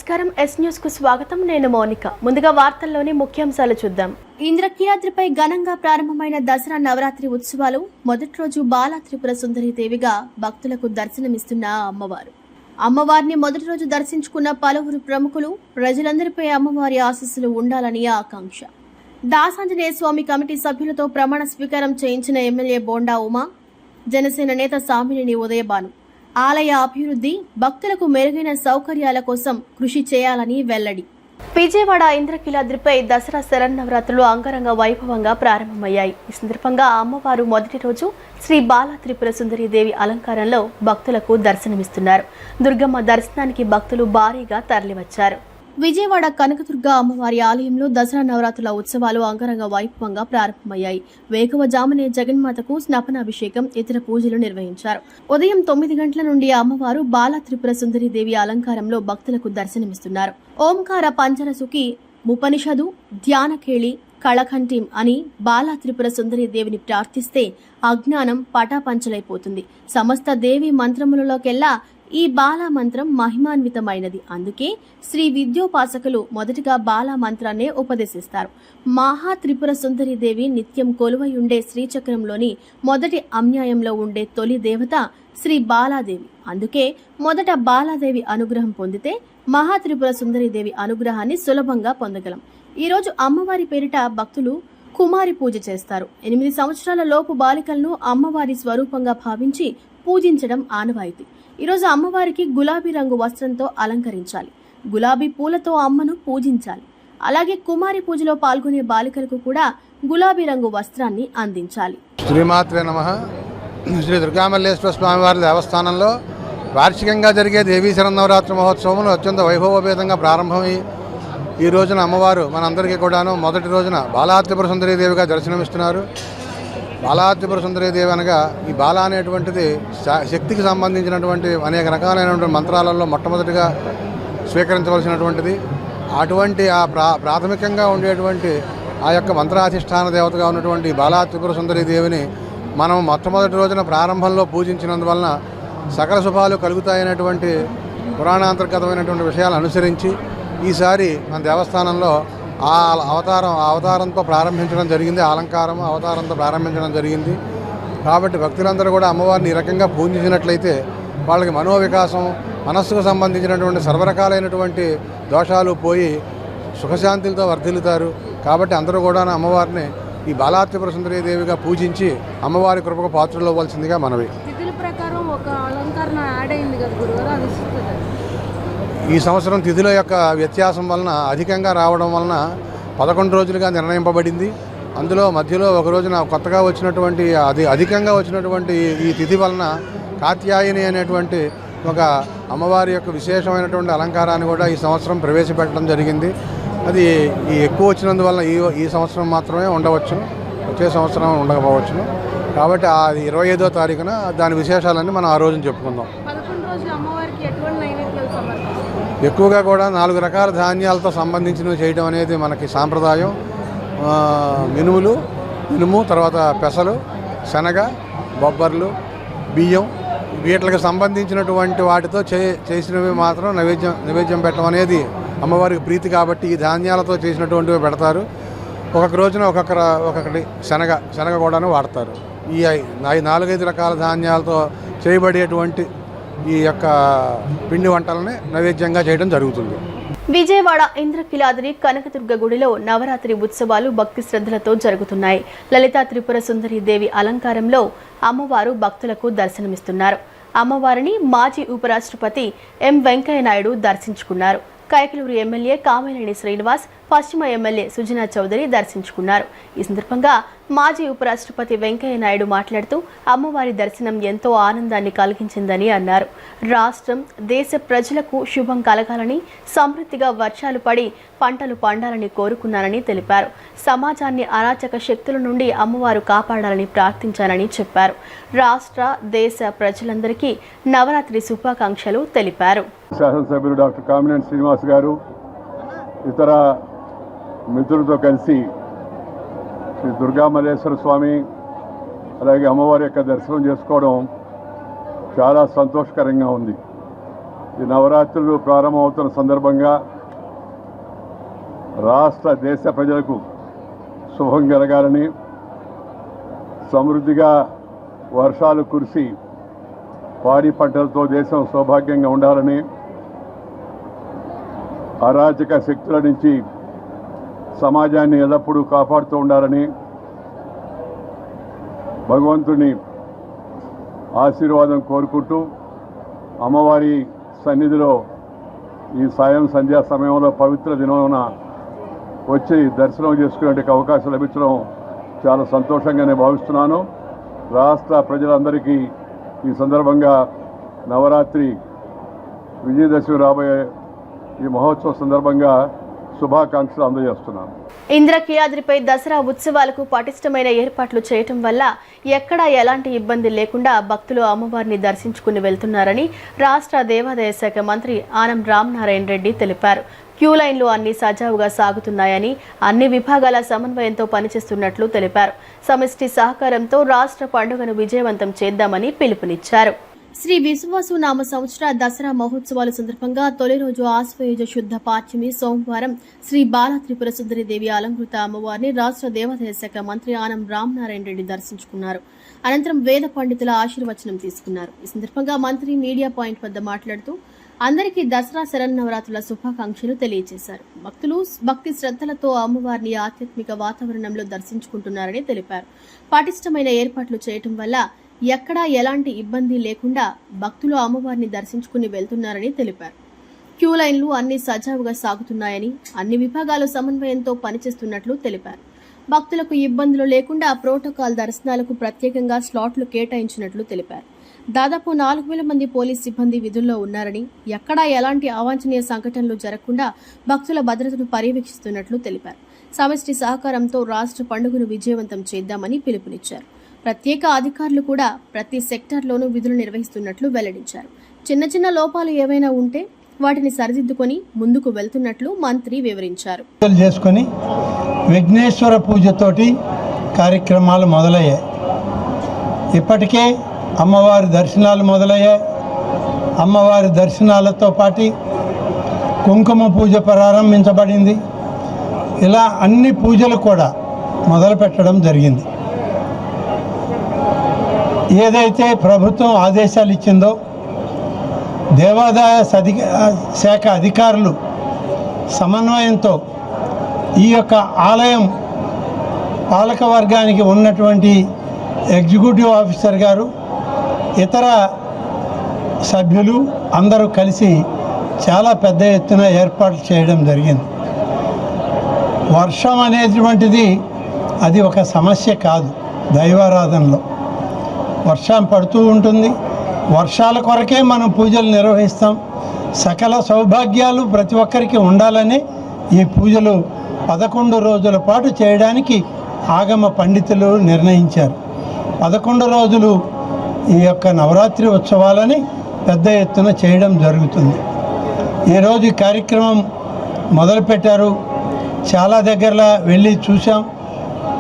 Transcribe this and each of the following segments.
నమస్కారం yes news కు స్వాగతం. నేను మౌనిక. ముందుగా వార్తల్లోని ముఖ్యాంశాలు చూద్దాం. ఇంద్రకీలాద్రిపై ఘనంగా ప్రారంభమైన దసరా నవరాత్రి ఉత్సవాలు మొదటి రోజు బాలా త్రిపుర సుందరి దేవిగా భక్తులకు దర్శనమిస్తున్న అమ్మవారిని మొదటి రోజు దర్శించుకున్న పలువురు ప్రముఖులు, ప్రజలందరిపై అమ్మవారి ఆశీస్సులు ఉండాలని ఆకాంక్ష. దాసాంజనేయ స్వామి కమిటీ సభ్యులతో ప్రమాణ స్వీకారం చేయించిన ఎమ్మెల్యే బోండా ఉమా, జనసేన నేత సామినేని ఉదయభాను ఆలయ అభివృద్ధి, భక్తులకు మెరుగైన సౌకర్యాల కోసం కృషి చేయాలని వెల్లడి. విజయవాడ ఇంద్రకీలాద్రిపై దసరా శరన్నవరాత్రులు అంగరంగ వైభవంగా ప్రారంభమయ్యాయి. ఈ సందర్భంగా అమ్మవారు మొదటి రోజు శ్రీ బాలా త్రిపుర సుందరి దేవి అలంకారంలో భక్తులకు దర్శనమిస్తున్నారు. దుర్గమ్మ దర్శనానికి భక్తులు భారీగా తరలివచ్చారు. విజయవాడ కనకదుర్గ అమ్మవారి ఆలయంలో దసరా నవరాత్రుల ఉత్సవాలు అంగరంగ వైభవంగా ప్రారంభమయ్యాయి. వేకువజామునే జగన్మాతకు స్నాపనాభిషేకం, ఇతర పూజలు నిర్వహించారు. ఉదయం 9 గంటల నుండి అమ్మవారు బాలా త్రిపుర సుందరి దేవి అలంకారంలో భక్తులకు దర్శనమిస్తున్నారు. ఓంకార పంచరసుకి ముపనిషదు, ధ్యానకేళి, కళకంఠీం అని బాలా త్రిపుర సుందరి దేవిని ప్రార్థిస్తే అజ్ఞానం పటాపంచలైపోతుంది. సమస్త దేవి మంత్రములలోకెల్లా ఈ బాలా మంత్రం మహిమాన్వితమైనది. అందుకే శ్రీ విద్యోపాసకులు మొదటిగా బాలా మంత్రాన్నే ఉపదేశిస్తారు. మహా త్రిపుర సుందరి దేవి నిత్యం కొలువై ఉండే శ్రీచక్రంలోని మొదటి అమ్యాయంలో ఉండే తొలి దేవత శ్రీ బాలాదేవి. అందుకే మొదట బాలాదేవి అనుగ్రహం పొందితే మహా త్రిపుర సుందరి దేవి అనుగ్రహాన్ని సులభంగా పొందగలం. ఈరోజు అమ్మవారి పేరిట భక్తులు కుమారి పూజ చేస్తారు. 8 సంవత్సరాల లోపు బాలికలను అమ్మవారి స్వరూపంగా భావించి పూజించడం ఆనవాయితీ. ఈరోజు అమ్మవారికి గులాబీ రంగు వస్త్రంతో అలంకరించాలి. గులాబీ పూలతో అమ్మను పూజించాలి. అలాగే కుమారి పూజలో పాల్గొనే బాలికలకు కూడా గులాబీ రంగు వస్త్రాన్ని అందించాలి. శ్రీమాత్రే నమః. శ్రీ దుర్గామల్లేశ్వర స్వామివారి దేవస్థానంలో వార్షికంగా జరిగే దేవీ శరన్నవరాత్రి మహోత్సవములు అత్యంత వైభవోపేతంగా ప్రారంభమై ఈ రోజున అమ్మవారు మనందరికీ కూడాను మొదటి రోజున బాలా త్రిపుర సుందరీ దేవిగా దర్శనమిస్తున్నారు. బాలా త్రిపుర సుందరీ దేవి అనగా ఈ బాల అనేటువంటిది శక్తికి సంబంధించినటువంటి అనేక రకాలైనటువంటి మంత్రాలలో మొట్టమొదటిగా స్వీకరించవలసినటువంటిది. అటువంటి ప్రాథమికంగా ఉండేటువంటి ఆ యొక్క మంత్రాధిష్టాన దేవతగా ఉన్నటువంటి బాలా త్రిపుర సుందరీ దేవిని మనం మొట్టమొదటి రోజున ప్రారంభంలో పూజించినందువలన సకల శుభాలు కలుగుతాయనేటువంటి పురాణాంతర్గతమైనటువంటి విషయాలు అనుసరించి ఈసారి మన దేవస్థానంలో ఆ అవతారంతో ప్రారంభించడం జరిగింది. అలంకారం అవతారంతో ప్రారంభించడం జరిగింది. కాబట్టి భక్తులందరూ కూడా అమ్మవారిని ఈ రకంగా పూజించినట్లయితే వాళ్ళకి మనోవికాసం, మనస్సుకు సంబంధించినటువంటి సర్వరకాలైనటువంటి దోషాలు పోయి సుఖశాంతులతో వర్ధిల్లుతారు. కాబట్టి అందరూ కూడా అమ్మవారిని ఈ బాలా త్రిపుర సుందరీ దేవిగా పూజించి అమ్మవారి కృపకు పాత్రలు అవ్వాల్సిందిగా మనవి. ఈ సంవత్సరం తిథుల యొక్క వ్యత్యాసం వలన అధికంగా రావడం వలన 11 రోజులుగా నిర్ణయింపబడింది. అందులో మధ్యలో ఒక రోజున కొత్తగా వచ్చినటువంటి అధికంగా వచ్చినటువంటి ఈ తిథి వలన కాత్యాయని అనేటువంటి ఒక అమ్మవారి యొక్క విశేషమైనటువంటి అలంకారాన్ని కూడా ఈ సంవత్సరం ప్రవేశపెట్టడం జరిగింది. అది ఎక్కువ వచ్చినందువలన ఈ సంవత్సరం మాత్రమే ఉండవచ్చు, వచ్చే సంవత్సరం ఉండకపోవచ్చును. కాబట్టి ఆ 25వ తారీఖున దాని విశేషాలన్నీ మనం ఆ రోజున చెప్పుకుందాం. ఎక్కువగా కూడా 4 రకాల ధాన్యాలతో సంబంధించినవి చేయడం అనేది మనకి సాంప్రదాయం. మినుము, తర్వాత పెసలు, శనగ, బొబ్బర్లు, బియ్యం, వీటికి సంబంధించినటువంటి వాటితో చేసినవి మాత్రం నైవేద్యం పెట్టడం అనేది అమ్మవారికి ప్రీతి. కాబట్టి ఈ ధాన్యాలతో చేసినటువంటివి పెడతారు. ఒక్కొక్క రోజున ఒక్కొక్కటి శనగ కూడాను వాడతారు. ఈ 4-5 రకాల ధాన్యాలతో చేయబడేటువంటి ఈ యొక్క పిండి వంటలని నైవేద్యంగా చేయడం జరుగుతుంది. విజయవాడ ఇంద్రకీలాద్రి కనకదుర్గ గుడిలో నవరాత్రి ఉత్సవాలు భక్తి శ్రద్ధలతో జరుగుతున్నాయి. లలితా త్రిపుర సుందరి దేవి అలంకారంలో అమ్మవారు భక్తులకు దర్శనమిస్తున్నారు. అమ్మవారిని మాజీ ఉపరాష్ట్రపతి ఎం వెంకయ్య నాయుడు దర్శించుకున్నారు. కైకలూరు ఎమ్మెల్యే కామినేని శ్రీనివాస్, పశ్చిమ ఎమ్మెల్యే సుజనా చౌదరి దర్శించుకున్నారు. ఈ సందర్భంగా మాజీ ఉపరాష్ట్రపతి వెంకయ్య నాయుడు మాట్లాడుతూ అమ్మవారి దర్శనం ఎంతో ఆనందాన్ని కలిగించిందని అన్నారు. రాష్ట్రం, దేశ ప్రజలకు శుభం కలగాలని, సమృద్ధిగా వర్షాలు పడి పంటలు పండాలని కోరుకున్నానని తెలిపారు. సమాజాన్ని అరాచక శక్తుల నుండి అమ్మవారు కాపాడాలని ప్రార్థించానని చెప్పారు. రాష్ట్ర, దేశ ప్రజలందరికీ నవరాత్రి శుభాకాంక్షలు తెలిపారు. శాసనసభ్యులు డాక్టర్ కామినేని శ్రీనివాస్ గారు ఇతర మిత్రులతో కలిసి శ్రీ దుర్గామల్లేశ్వర స్వామి అలాగే అమ్మవారి యొక్క దర్శనం చేసుకోవడం చాలా సంతోషకరంగా ఉంది. ఈ నవరాత్రులు ప్రారంభమవుతున్న సందర్భంగా రాష్ట్ర దేశ ప్రజలకు శుభం కలగాలని, సమృద్ధిగా వర్షాలు కురిసి పాడి పంటలతో దేశం సౌభాగ్యంగా ఉండాలని, అరాచక శక్తుల నుంచి సమాజాన్ని ఎల్లప్పుడూ కాపాడుతూ ఉండాలని భగవంతుని ఆశీర్వాదం కోరుకుంటూ అమ్మవారి సన్నిధిలో ఈ సాయం సంధ్యా సమయంలో పవిత్ర దినమున వచ్చి దర్శనం చేసుకునే అవకాశం లభించడం చాలా సంతోషంగానే భావిస్తున్నాను. రాష్ట్ర ప్రజలందరికీ ఈ సందర్భంగా నవరాత్రి విజయదశమి రాబోయే ఈ మహోత్సవ సందర్భంగా శుభాకాంక్షలు అందజేస్తున్నాను. ఇంద్రకీలాద్రిపై దసరా ఉత్సవాలకు పటిష్టమైన ఏర్పాట్లు చేయటం వల్ల ఎక్కడా ఎలాంటి ఇబ్బంది లేకుండా భక్తులు అమ్మవారిని దర్శించుకుని వెళ్తున్నారని రాష్ట్ర దేవాదాయ శాఖ మంత్రి ఆనం రామనారాయణ రెడ్డి తెలిపారు. క్యూ లైన్లు అన్ని సజావుగా సాగుతున్నాయని, అన్ని విభాగాల సమన్వయంతో పనిచేస్తున్నట్లు తెలిపారు. సమిష్టి సహకారంతో రాష్ట్ర పండుగను విజయవంతం చేద్దామని పిలుపునిచ్చారు. శ్రీ విశ్వాసు నామ సంవత్సర దసరా మహోత్సవాల సందర్భంగా తొలి రోజు ఆశ్వయుజ శుద్ధ పాడ్యమి సోమవారం శ్రీ బాలా త్రిపుర సుందరి దేవి అలంకృత అమ్మవారిని రాష్ట్ర దేవాదాయ శాఖ మంత్రి ఆనం రామనారాయణ రెడ్డి దర్శించుకున్నారు. అనంతరం వేద పండితుల ఆశీర్వచనం తీసుకున్నారు. ఈ సందర్భంగా మంత్రి మీడియా పాయింట్ వద్ద మాట్లాడుతూ అందరికీ దసరా శరన్నవరాత్రుల శుభాకాంక్షలు తెలియజేశారు. భక్తులు భక్తి శ్రద్ధలతో అమ్మవారిని ఆధ్యాత్మిక వాతావరణంలో దర్శించుకుంటున్నారని తెలిపారు. పటిష్టమైన ఏర్పాట్లు చేయటం వల్ల ఎక్కడా ఎలాంటి ఇబ్బంది లేకుండా భక్తులు అమ్మవారిని దర్శించుకుని వెళ్తున్నారని తెలిపారు. క్యూ లైన్లు అన్ని సజావుగా సాగుతున్నాయని, అన్ని విభాగాలు సమన్వయంతో పనిచేస్తున్నట్లు తెలిపారు. భక్తులకు ఇబ్బందులు లేకుండా ప్రోటోకాల్ దర్శనాలకు ప్రత్యేకంగా స్లాట్లు కేటాయించినట్లు తెలిపారు. దాదాపు 4,000 మంది పోలీస్ సిబ్బంది విధుల్లో ఉన్నారని, ఎక్కడా ఎలాంటి అవాంఛనీయ సంఘటనలు జరగకుండా భక్తుల భద్రతను పర్యవేక్షిస్తున్నట్లు తెలిపారు. సమిష్టి సహకారంతో రాష్ట్ర పండుగను విజయవంతం చేద్దామని పిలుపునిచ్చారు. ప్రత్యేక అధికారులు కూడా ప్రతి సెక్టార్లోనూ విధులు నిర్వహిస్తున్నట్లు వెల్లడించారు. చిన్న చిన్న లోపాలు ఏవైనా ఉంటే వాటిని సరిదిద్దుకొని ముందుకు వెళ్తున్నట్లు మంత్రి వివరించారు. చేసుకొని విఘ్నేశ్వర పూజతోటి కార్యక్రమాలు మొదలయ్యాయి. ఇప్పటికే అమ్మవారి దర్శనాలు మొదలయ్యాయి. అమ్మవారి దర్శనాలతో పాటు కుంకుమ పూజ ప్రారంభించబడింది. ఇలా అన్ని పూజలు కూడా మొదలు పెట్టడం జరిగింది. ఏదైతే ప్రభుత్వం ఆదేశాలు ఇచ్చిందో దేవాదాయ శాఖ అధికారులు సమన్వయంతో ఈ యొక్క ఆలయం పాలక వర్గానికి ఉన్నటువంటి ఎగ్జిక్యూటివ్ ఆఫీసర్ గారు, ఇతర సభ్యులు అందరూ కలిసి చాలా పెద్ద ఎత్తున ఏర్పాట్లు చేయడం జరిగింది. వర్షం అనేటువంటిది అది ఒక సమస్య కాదు. దైవారాధనలో వర్షం పడుతూ ఉంటుంది. వర్షాల కొరకే మనం పూజలు నిర్వహిస్తాం. సకల సౌభాగ్యాలు ప్రతి ఒక్కరికి ఉండాలని ఈ పూజలు 11 రోజుల పాటు చేయడానికి ఆగమ పండితులు నిర్ణయించారు. 11 రోజులు ఈ యొక్క నవరాత్రి ఉత్సవాలని పెద్ద ఎత్తున చేయడం జరుగుతుంది. ఈరోజు ఈ కార్యక్రమం మొదలుపెట్టారు. చాలా దగ్గరలో వెళ్ళి చూసాం.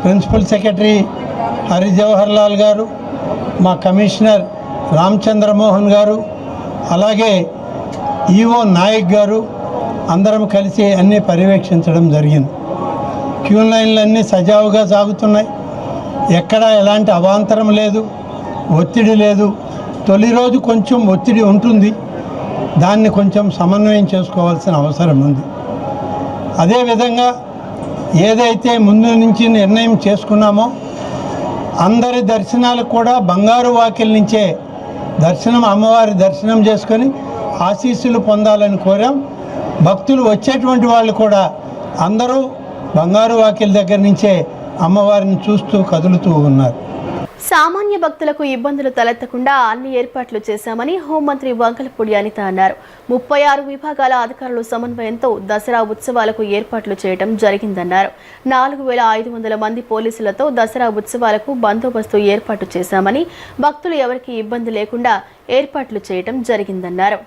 ప్రిన్సిపల్ సెక్రటరీ హరి జవహర్ లాల్ గారు, మా కమిషనర్ రామచంద్రమోహన్ గారు, అలాగే ఈఓ నాయక్ గారు అందరం కలిసి అన్నీ పర్యవేక్షించడం జరిగింది. క్యూ లైన్లు అన్నీ సజావుగా సాగుతున్నాయి. ఎక్కడా ఎలాంటి అవాంతరం లేదు, ఒత్తిడి లేదు. తొలి రోజు కొంచెం ఒత్తిడి ఉంటుంది. దాన్ని కొంచెం సమన్వయం చేసుకోవాల్సిన అవసరం ఉంది. అదేవిధంగా ఏదైతే ముందు నుంచి నిర్ణయం చేసుకున్నామో అందరి దర్శనాలు కూడా బంగారు వాకిల్ నుంచే అమ్మవారి దర్శనం చేసుకొని ఆశీస్సులు పొందాలని కోరాం. భక్తులు వచ్చేటువంటి వాళ్ళు కూడా అందరూ బంగారు వాకిల్ దగ్గర నుంచే అమ్మవారిని చూస్తూ కదులుతూ ఉన్నారు. సామాన్య భక్తులకు ఇబ్బందులు తలెత్తకుండా అన్ని ఏర్పాట్లు చేశామని హోంమంత్రి వంగలపూడి అనిత అన్నారు. 36 విభాగాల అధికారుల సమన్వయంతో దసరా ఉత్సవాలకు ఏర్పాట్లు చేయడం జరిగిందన్నారు. 4,500 మంది పోలీసులతో దసరా ఉత్సవాలకు బందోబస్తు ఏర్పాటు చేశామని, భక్తులు ఎవరికి ఇబ్బంది లేకుండా ఏర్పాట్లు చేయడం జరిగిందన్నారు.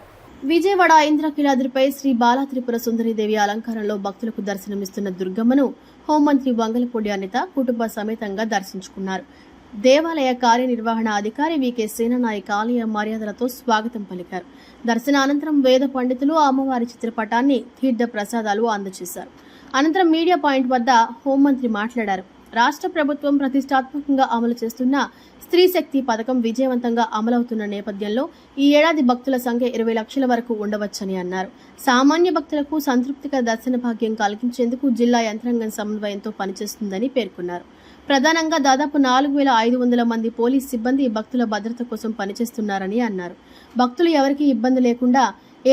విజయవాడ ఇంద్రకీలాద్రిపై శ్రీ బాలా త్రిపుర సుందరీదేవి అలంకారంలో భక్తులకు దర్శనమిస్తున్న దుర్గమ్మను హోంమంత్రి వంగలపూడి అనిత కుటుంబ సమేతంగా దర్శించుకున్నారు. దేవాలయ కార్యనిర్వహణ అధికారి వికే సేననాయక్ ఆలయ మర్యాదలతో స్వాగతం పలికారు. దర్శన అనంతరం వేద పండితులు అమ్మవారి చిత్రపటాన్ని తీర్థ ప్రసాదాలు అందజేశారు. అనంతరం మీడియా పాయింట్ వద్ద హోంమంత్రి మాట్లాడారు. రాష్ట్ర ప్రభుత్వం ప్రతిష్టాత్మకంగా అమలు చేస్తున్న స్త్రీ శక్తి పథకం విజయవంతంగా అమలవుతున్న నేపథ్యంలో ఈ ఏడాది భక్తుల సంఖ్య 20 లక్షల వరకు ఉండవచ్చని అన్నారు. సామాన్య భక్తులకు సంతృప్తికర దర్శన భాగ్యం కలిగించేందుకు జిల్లా యంత్రాంగం సమన్వయంతో పనిచేస్తుందని పేర్కొన్నారు. ప్రధానంగా దాదాపు 4,500 మంది పోలీస్ సిబ్బంది భక్తుల భద్రత కోసం పనిచేస్తున్నారని అన్నారు. భక్తులు ఎవరికీ ఇబ్బంది లేకుండా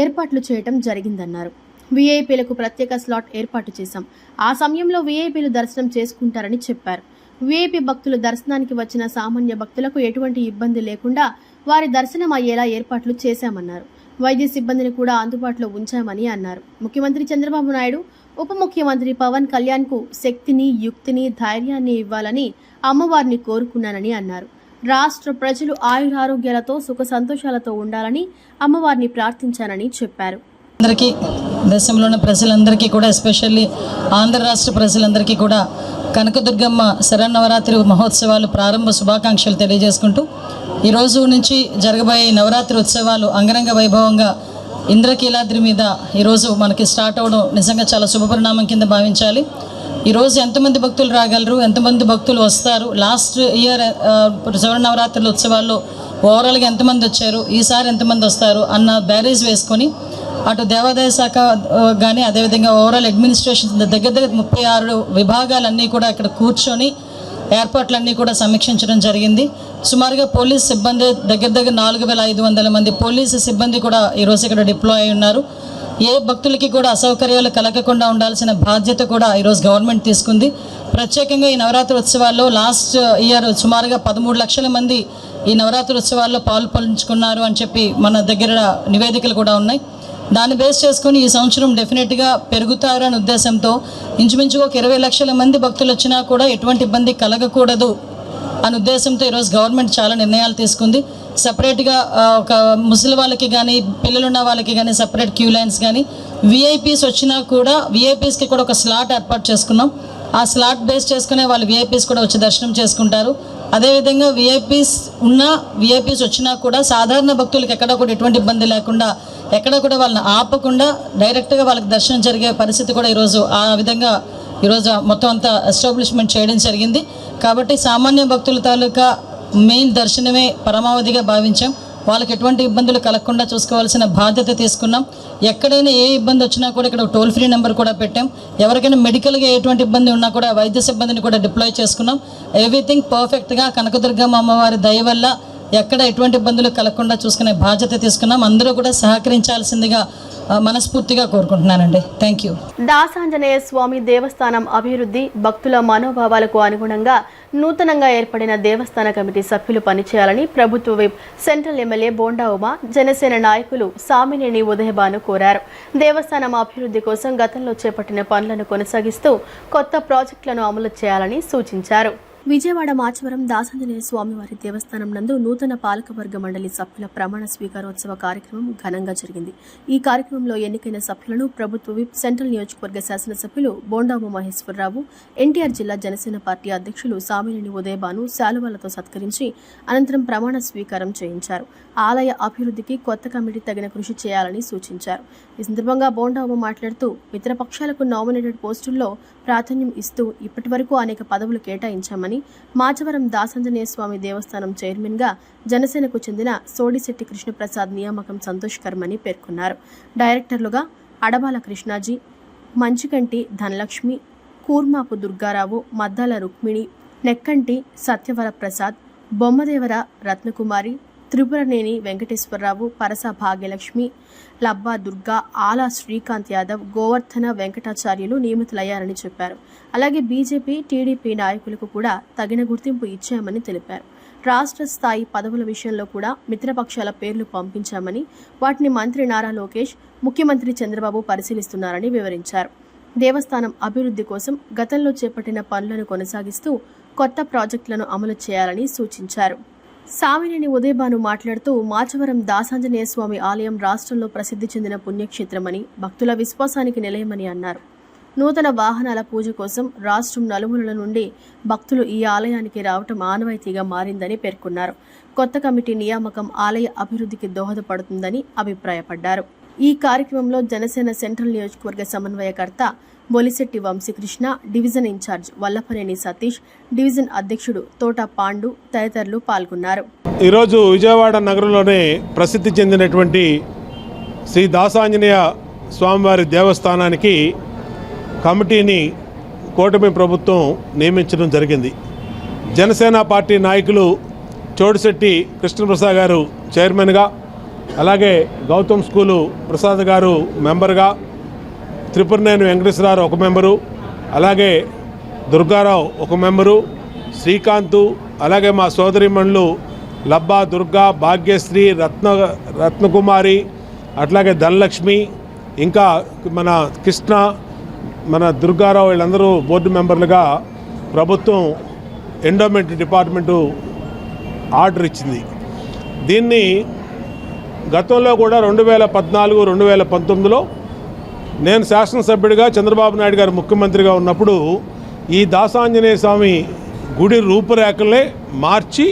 ఏర్పాట్లు చేయడం జరిగిందన్నారు. వీఐపీలకు ప్రత్యేక స్లాట్ ఏర్పాటు చేశాం. ఆ సమయంలో వీఐపీలు దర్శనం చేసుకుంటారని చెప్పారు. వీఐపీ భక్తులు దర్శనానికి వచ్చిన సామాన్య భక్తులకు ఎటువంటి ఇబ్బంది లేకుండా వారి దర్శనం అయ్యేలా ఏర్పాట్లు చేశామన్నారు. వైద్య సిబ్బందిని కూడా అందుబాటులో ఉంచామని అన్నారు. ముఖ్యమంత్రి చంద్రబాబు నాయుడు, ఉప ముఖ్యమంత్రి పవన్ కళ్యాణ్ కు శక్తిని, యుక్తిని, ధైర్యాన్ని ఇవ్వాలని అమ్మవారిని కోరుకున్నానని అన్నారు. రాష్ట్ర ప్రజలు ఆయురారోగ్యాలతో సుఖ సంతోషాలతో ఉండాలని అమ్మవారిని ప్రార్థించానని చెప్పారు. అందరికీ, దేశంలో ఉన్న ప్రజలందరికీ కూడా, ఎస్పెషల్లీ ఆంధ్ర రాష్ట్ర ప్రజలందరికీ కూడా కనకదుర్గమ్మ శరన్నవరాత్రి మహోత్సవాలు ప్రారంభ శుభాకాంక్షలు తెలియజేసుకుంటూ ఈరోజు నుంచి జరగబోయే నవరాత్రి ఉత్సవాలు అంగరంగ వైభవంగా ఇంద్రకీలాద్రి మీద ఈరోజు మనకి స్టార్ట్ అవ్వడం నిజంగా చాలా శుభపరిణామం కింద భావించాలి. ఈరోజు ఎంతమంది భక్తులు రాగలరు, ఎంతమంది భక్తులు వస్తారు, లాస్ట్ ఇయర్ శరన్నవరాత్రుల ఉత్సవాల్లో ఓవరాల్గా ఎంతమంది వచ్చారు, ఈసారి ఎంతమంది వస్తారు అన్న బ్యారేజ్ వేసుకొని అటు దేవాదాయ శాఖ కానీ అదేవిధంగా ఓవరాల్ అడ్మినిస్ట్రేషన్ దగ్గర 36 విభాగాలన్నీ కూడా ఇక్కడ కూర్చొని ఏర్పాట్లన్నీ కూడా సమీక్షించడం జరిగింది. సుమారుగా పోలీస్ సిబ్బంది దగ్గర 4,500 మంది పోలీసు సిబ్బంది కూడా ఈరోజు ఇక్కడ డిప్లాయ్ అయి ఉన్నారు. ఏ భక్తులకి కూడా అసౌకర్యాలు కలగకుండా ఉండాల్సిన బాధ్యత కూడా ఈరోజు గవర్నమెంట్ తీసుకుంది. ప్రత్యేకంగా ఈ నవరాత్రి ఉత్సవాల్లో లాస్ట్ ఇయర్ సుమారుగా 13 లక్షల మంది ఈ నవరాత్రి ఉత్సవాల్లో పాల్పంచుకున్నారు అని చెప్పి మన దగ్గర నివేదికలు కూడా ఉన్నాయి. దాన్ని బేస్ చేసుకుని ఈ సంవత్సరం డెఫినెట్గా పెరుగుతారు అనే ఉద్దేశంతో ఇంచుమించుగా ఒక 20 లక్షల మంది భక్తులు వచ్చినా కూడా ఎటువంటి ఇబ్బంది కలగకూడదు అనే ఉద్దేశంతో ఈరోజు గవర్నమెంట్ చాలా నిర్ణయాలు తీసుకుంది. సపరేట్గా ఒక ముసలి వాళ్ళకి కానీ, పిల్లలున్న వాళ్ళకి కానీ సపరేట్ క్యూ లైన్స్ కానీ, విఐపీస్ వచ్చినా కూడా విఐపీస్కి కూడా ఒక స్లాట్ ఏర్పాటు చేసుకున్నాం. ఆ స్లాట్ బేస్ చేసుకునే వాళ్ళు విఐపీస్ కూడా వచ్చి దర్శనం చేసుకుంటారు. అదేవిధంగా విఐపీస్ వచ్చినా కూడా సాధారణ భక్తులకు ఎక్కడ కూడా ఎటువంటి ఇబ్బంది లేకుండా, ఎక్కడ కూడా వాళ్ళని ఆపకుండా డైరెక్ట్గా వాళ్ళకి దర్శనం జరిగే పరిస్థితి కూడా ఈరోజు ఆ విధంగా ఈరోజు మొత్తం అంతా ఎస్టాబ్లిష్మెంట్ చేయడం జరిగింది. కాబట్టి సామాన్య భక్తుల తాలూకా మెయిన్ దర్శనమే పరమావధిగా భావించాం. వాళ్ళకి ఎటువంటి ఇబ్బందులు కలగకుండా చూసుకోవాల్సిన బాధ్యత తీసుకున్నాం. ఎక్కడైనా ఏ ఇబ్బంది వచ్చినా కూడా ఇక్కడ టోల్ ఫ్రీ నెంబర్ కూడా పెట్టాం. ఎవరికైనా మెడికల్గా ఎటువంటి ఇబ్బంది ఉన్నా కూడా వైద్య సిబ్బందిని కూడా డిప్లాయ్ చేసుకున్నాం. ఎవ్రీథింగ్ పర్ఫెక్ట్గా కనకదుర్గమ్మ అమ్మవారి దయ వల్ల ఎక్కడ ఎటువంటి ఇబ్బందులు కలగకుండా చూసుకునే బాధ్యత తీసుకున్నాం. అందరూ కూడా సహకరించాల్సిందిగా మనస్ఫూర్తిగా కోరుకుంటున్నానండి. Thank you. దాసాంజనేయ స్వామి దేవస్థానం అభివృద్ధి, భక్తుల మనోభావాలకు అనుగుణంగా నూతనంగా ఏర్పడిన దేవస్థాన కమిటీ సభ్యులు పనిచేయాలని ప్రభుత్వ whip central MLA bonda Uma, Janasena నాయకులు సామినేని ఉదయభాను కోరారు. దేవస్థానం అభివృద్ధి కోసం గతంలో చేపట్టిన పనులను కొనసాగిస్తూ కొత్త ప్రాజెక్టులను అమలు చేయాలని సూచించారు. విజయవాడ మాచవరం దాసాంజనేయ స్వామివారి దేవస్థానం నందు నూతన పాలకవర్గ మండలి సభ్యుల ప్రమాణ స్వీకారోత్సవ కార్యక్రమం ఘనంగా జరిగింది. ఈ కార్యక్రమంలో ఎన్నికైన సభ్యులను ప్రభుత్వ విప్ సెంట్రల్ నియోజకవర్గ శాసనసభ్యులు బోండా ఉమామహేశ్వరరావు, ఎన్టీఆర్ జిల్లా జనసేన పార్టీ అధ్యక్షులు సామినేని ఉదయభాను శాలువాలతో సత్కరించి అనంతరం ప్రమాణ స్వీకారం చేయించారు. ఆలయ అభివృద్ధికి కొత్త కమిటీ తగిన కృషి చేయాలని సూచించారు. ఈ సందర్భంగా బోండా ఉమ మాట్లాడుతూ మిత్రపక్షాలకు నామినేటెడ్ పోస్టుల్లో ప్రాధాన్యం ఇస్తూ ఇప్పటి వరకు అనేక పదవులు కేటాయించామని, మాచవరం దాసాంజనేయ స్వామి దేవస్థానం చైర్మన్గా జనసేనకు చెందిన సోడిశెట్టి కృష్ణప్రసాద్ నియామకం సంతోషకరమని పేర్కొన్నారు. డైరెక్టర్లుగా అడబాల కృష్ణాజీ, మంచికంటి ధనలక్ష్మి, కూర్మాపు దుర్గారావు, మద్దాల రుక్మిణి, నెక్కంటి సత్యవర ప్రసాద్, బొమ్మదేవర రత్నకుమారి, త్రిపురనేని వెంకటేశ్వరరావు, పరస భాగ్యలక్ష్మి, లబ్బా దుర్గా, ఆలా శ్రీకాంత్ యాదవ్, గోవర్ధన వెంకటాచార్యులు నియమితులయ్యారని చెప్పారు. అలాగే బీజేపీ, టీడీపీ నాయకులకు కూడా తగిన గుర్తింపు ఇచ్చామని తెలిపారు. రాష్ట్ర స్థాయి పదవుల విషయంలో కూడా మిత్రపక్షాల పేర్లు పంపించామని, వాటిని మంత్రి నారా లోకేష్, ముఖ్యమంత్రి చంద్రబాబు పరిశీలిస్తున్నారని వివరించారు. దేవస్థానం అభివృద్ధి కోసం గతంలో చేపట్టిన పనులను కొనసాగిస్తూ కొత్త ప్రాజెక్టులను అమలు చేయాలని సూచించారు. సామినేని ఉదయభాను మాట్లాడుతూ మాచవరం దాసాంజనేయ స్వామి ఆలయం రాష్ట్రంలో ప్రసిద్ధి చెందిన పుణ్యక్షేత్రమని, భక్తుల విశ్వాసానికి నిలయమని అన్నారు. నూతన వాహనాల పూజ కోసం రాష్ట్రం నలుమూలల నుండి భక్తులు ఈ ఆలయానికి రావటం ఆనవాయితీగా మారిందని పేర్కొన్నారు. కొత్త కమిటీ నియామకం ఆలయ అభివృద్ధికి దోహదపడుతుందని అభిప్రాయపడ్డారు. ఈ కార్యక్రమంలో జనసేన సెంట్రల్ నియోజకవర్గ సమన్వయకర్త Bolisetti Vamsikrishna, division incharge Vallabhaneni Satish, division అధ్యక్షుడు తోట పాండు తదితరులు పాల్గొన్నారు. ఈరోజు విజయవాడ నగరంలోనే ప్రసిద్ధి చెందినటువంటి శ్రీ దాసాంజనేయ స్వామివారి దేవస్థానానికి కమిటీని కూటమి ప్రభుత్వం నియమించడం జరిగింది. జనసేన పార్టీ నాయకులు చోడిశెట్టి కృష్ణప్రసాద్ గారు చైర్మన్గా, అలాగే గౌతమ్ స్కూలు ప్రసాద్ గారు మెంబర్గా, త్రిపురనేని వెంకటేశ్వరరావు ఒక మెంబరు, అలాగే దుర్గారావు ఒక మెంబరు, శ్రీకాంత్, అలాగే మా సోదరిమణులు లబ్బా దుర్గా, భాగ్యశ్రీ, రత్నకుమారి, అట్లాగే ధనలక్ష్మి, ఇంకా మన కృష్ణ, మన దుర్గారావు, వీళ్ళందరూ బోర్డు మెంబర్లుగా ప్రభుత్వం ఎండోమెంట్ డిపార్ట్మెంటు ఆర్డర్ ఇచ్చింది. దీన్ని గతంలో కూడా 2014, 2019లో నేను శాసనసభ్యుడిగా, చంద్రబాబు నాయుడు గారు ముఖ్యమంత్రిగా ఉన్నప్పుడు ఈ దాసాంజనేయ స్వామి గుడి రూపురేఖలే మార్చి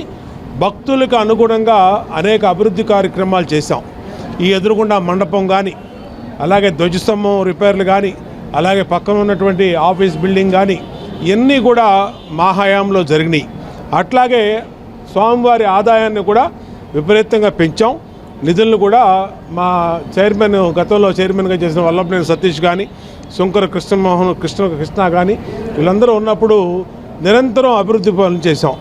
భక్తులకు అనుగుణంగా అనేక అభివృద్ధి కార్యక్రమాలు చేశాం. ఈ ఎదురుగుండా మండపం కానీ, అలాగే ధ్వజస్తంభం రిపేర్లు కానీ, అలాగే పక్కన ఉన్నటువంటి ఆఫీస్ బిల్డింగ్ కానీ, ఇవన్నీ కూడా మా హయాంలో జరిగినాయి. అట్లాగే స్వామివారి ఆదాయాన్ని కూడా విపరీతంగా పెంచాం. నిధులను కూడా మా చైర్మన్, గతంలో చైర్మన్గా చేసిన వల్లభనేని సతీష్ కానీ, శంకర కృష్ణ కానీ, వీళ్ళందరూ ఉన్నప్పుడు నిరంతరం అభివృద్ధి పనులు చేశాం.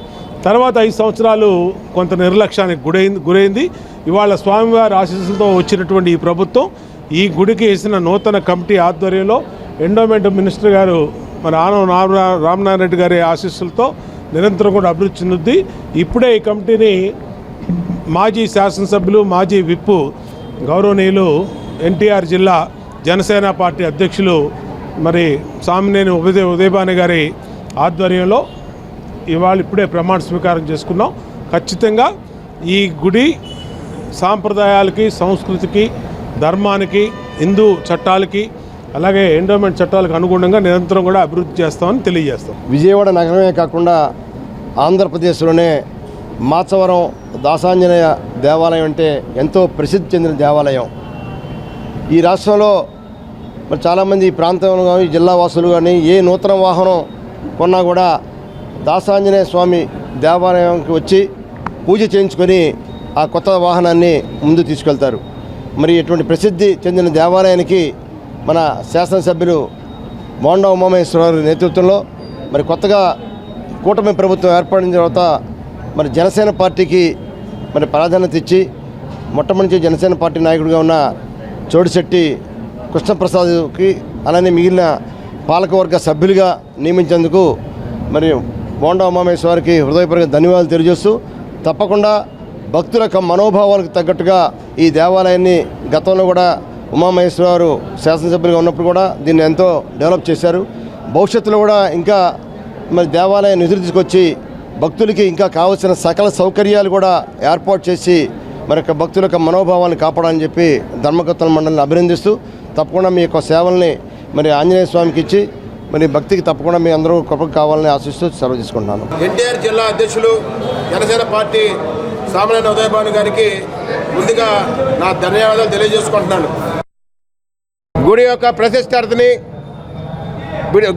తర్వాత 5 సంవత్సరాలు కొంత నిర్లక్ష్యానికి గురైంది. ఇవాళ స్వామివారి ఆశీస్సులతో వచ్చినటువంటి ఈ ప్రభుత్వం ఈ గుడికి వేసిన నూతన కమిటీ ఆధ్వర్యంలో ఎండోమెంట్ మినిస్టర్ గారు మన ఆనం రామనారాయణ రెడ్డి గారి ఆశీస్సులతో నిరంతరం కూడా అభివృద్ధి చెందుద్ది. ఇప్పుడే ఈ కమిటీని మాజీ శాసనసభ్యులు, మాజీ విప్పు గౌరవనీయులు ఎన్టీఆర్ జిల్లా జనసేన పార్టీ అధ్యక్షులు మరి సామినేని ఉదయభాను గారి ఆధ్వర్యంలో ఇవాళ ఇప్పుడే ప్రమాణ స్వీకారం చేసుకున్నాం. ఖచ్చితంగా ఈ గుడి సాంప్రదాయాలకి, సంస్కృతికి, ధర్మానికి, హిందూ చట్టాలకి, అలాగే ఎండోమెంట్ చట్టాలకు అనుగుణంగా నిరంతరం కూడా అభివృద్ధి చేస్తామని తెలియజేస్తాం. విజయవాడ నగరమే కాకుండా ఆంధ్రప్రదేశ్లోనే మాచవరం దాసాంజనేయ దేవాలయం అంటే ఎంతో ప్రసిద్ధి చెందిన దేవాలయం. ఈ రాష్ట్రంలో మరి చాలామంది ఈ ప్రాంతంలో కానీ, జిల్లా వాసులు కానీ ఏ నూతన వాహనం కొన్నా కూడా దాసాంజనేయ స్వామి దేవాలయానికి వచ్చి పూజ చేయించుకొని ఆ కొత్త వాహనాన్ని ముందు తీసుకెళ్తారు. మరి ఇటువంటి ప్రసిద్ధి చెందిన దేవాలయానికి మన శాసనసభ్యులు బోండా ఉమామహేశ్వరరావు నేతృత్వంలో మరి కొత్తగా కూటమి ప్రభుత్వం ఏర్పడిన తర్వాత మరి జనసేన పార్టీకి మరి ప్రాధాన్యత ఇచ్చి మొట్టమొదటి జనసేన పార్టీ నాయకుడిగా ఉన్న చోడిశెట్టి కృష్ణప్రసాద్కి, అలానే మిగిలిన పాలకవర్గ సభ్యులుగా నియమించేందుకు మరి బోండా ఉమామహేశ్వరరావుకి హృదయపూర్వక ధన్యవాదాలు తెలియజేస్తూ, తప్పకుండా భక్తుల మనోభావాలకు తగ్గట్టుగా ఈ దేవాలయాన్ని గతంలో కూడా ఉమామహేశ్వరరావు శాసనసభ్యులుగా ఉన్నప్పుడు కూడా దీన్ని ఎంతో డెవలప్ చేశారు. భవిష్యత్తులో కూడా ఇంకా మరి దేవాలయం నిధులు తీసుకొచ్చి భక్తులకి ఇంకా కావాల్సిన సకల సౌకర్యాలు కూడా ఏర్పాటు చేసి మరి భక్తుల యొక్క మనోభావాన్ని కాపాడాలని చెప్పి ధర్మకర్తల మండలిని అభినందిస్తూ, తప్పకుండా మీ యొక్క సేవల్ని మరి ఆంజనేయ స్వామికి ఇచ్చి మరి భక్తికి తప్పకుండా మీ అందరూ కృపకు కావాలని ఆశిస్తూ సెలవు తీసుకుంటున్నాను. ఎన్టీఆర్ జిల్లా అధ్యక్షులు జనసేన పార్టీ సామినేని ఉదయభాను గారికి ముందుగా నా ధన్యవాదాలు తెలియజేసుకుంటున్నాను. గుడి యొక్క ప్రతిష్టార్థిని,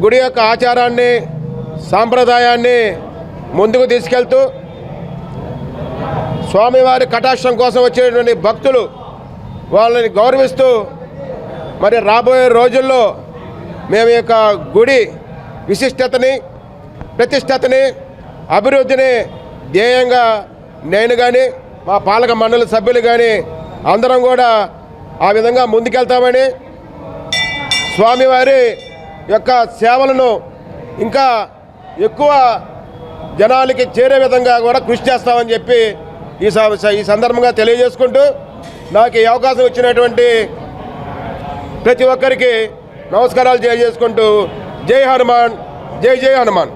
గుడి యొక్క ఆచారాన్ని, సాంప్రదాయాన్ని ముందుకు తీసుకెళ్తూ స్వామివారి కటాక్షం కోసం వచ్చేటువంటి భక్తులు వాళ్ళని గౌరవిస్తూ మరి రాబోయే రోజుల్లో మేము యొక్క గుడి విశిష్టతని, ప్రతిష్టతని, అభివృద్ధిని ధ్యేయంగా నేను కానీ మా పాలక మండలి సభ్యులు కానీ అందరం కూడా ఆ విధంగా ముందుకెళ్తామని, స్వామివారి యొక్క సేవలను ఇంకా ఎక్కువ జనాలకి చేరే విధంగా కూడా కృషి చేస్తామని చెప్పి ఈ సందర్భంగా తెలియజేసుకుంటూ, నాకు ఈ అవకాశం ఇచ్చినటువంటి ప్రతి ఒక్కరికి నమస్కారాలు తెలియజేసుకుంటూ, జై హనుమాన్, జై జై హనుమాన్.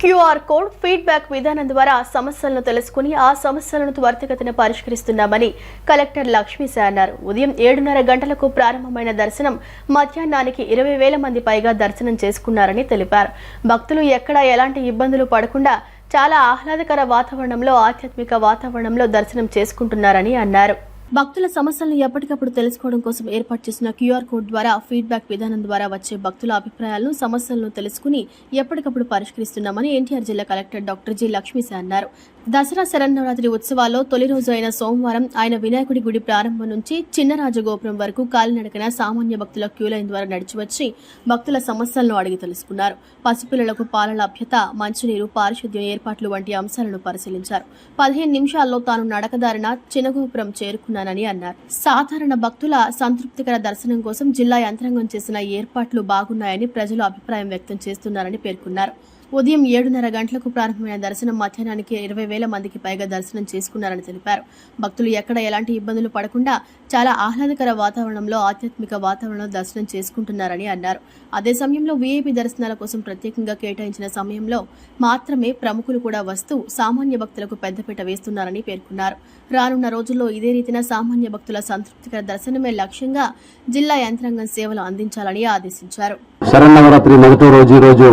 క్యూఆర్ కోడ్ ఫీడ్బ్యాక్ విధానం ద్వారా సమస్యలను తెలుసుకుని ఆ సమస్యలను త్వరితగతిన పరిష్కరిస్తున్నామని కలెక్టర్ లక్ష్మీశ అన్నారు. ఉదయం 7:30 గంటలకు ప్రారంభమైన దర్శనం మధ్యాహ్నానికి 20,000 మంది పైగా దర్శనం చేసుకున్నారని తెలిపారు. భక్తులు ఎక్కడా ఎలాంటి ఇబ్బందులు పడకుండా చాలా ఆహ్లాదకర వాతావరణంలో ఆధ్యాత్మిక వాతావరణంలో దర్శనం చేసుకుంటున్నారని అన్నారు. భక్తుల సమస్యలను ఎప్పటికప్పుడు తెలుసుకోవడం కోసం ఏర్పాటు చేసిన క్యూఆర్ కోడ్ ద్వారా ఫీడ్బ్యాక్ విధానం ద్వారా వచ్చే భక్తుల అభిప్రాయాలను సమస్యలను తెలుసుకుని ఎప్పటికప్పుడు పరిష్కరిస్తున్నామని ఎన్టీఆర్ జిల్లా కలెక్టర్ డాక్టర్ జి లక్ష్మీశ అన్నారు. దసరా శరన్నవరాత్రి ఉత్సవాల్లో తొలి రోజు అయిన సోమవారం ఆయన వినాయకుడి గుడి ప్రారంభం నుంచి చిన్న రాజగోపురం వరకు కాలినడకన సామాన్య భక్తుల క్యూలైన్ ద్వారా నడిచివచ్చి భక్తుల సమస్యలను అడిగి తెలుసుకున్నారు. పసిపిల్లలకు పాల లభ్యత, మంచినీరు, పారిశుద్ధ్యం ఏర్పాట్లు వంటి అంశాలను పరిశీలించారు. 15 నిమిషాల్లో తాను నడకదారిన చిన్నగోపురం చేరుకున్నానని అన్నారు. సాధారణ భక్తుల సంతృప్తికర దర్శనం కోసం జిల్లా యంత్రాంగం చేసిన ఏర్పాట్లు బాగున్నాయని ప్రజలు అభిప్రాయం వ్యక్తం చేస్తున్నారని పేర్కొన్నారు. ఉదయం 7:30 గంటలకు ప్రారంభమైన దర్శనం మధ్యాహ్నానికి 20,000 మందికి పైగా దర్శనం చేసుకున్నారని తెలిపారు. భక్తులు ఎక్కడ ఎలాంటి ఇబ్బందులు పడకుండా చాలా ఆహ్లాదకర వాతావరణంలో ఆధ్యాత్మిక వాతావరణంలో దర్శనం చేసుకుంటున్నారని అన్నారు. అదే సమయంలో వీఐపీ దర్శనాల కోసం ప్రత్యేకంగా కేటాయించిన సమయంలో మాత్రమే ప్రముఖులు కూడా వస్తూ సామాన్య భక్తులకు పెద్దపీట వేస్తున్నారని పేర్కొన్నారు. రానున్న రోజుల్లో ఇదే రీతిన సామాన్య భక్తుల సంతృప్తికర దర్శనమే లక్ష్యంగా జిల్లా యంత్రాంగం సేవలు అందించాలని ఆదేశించారు. శరన్నవరాత్రి మొదటి రోజు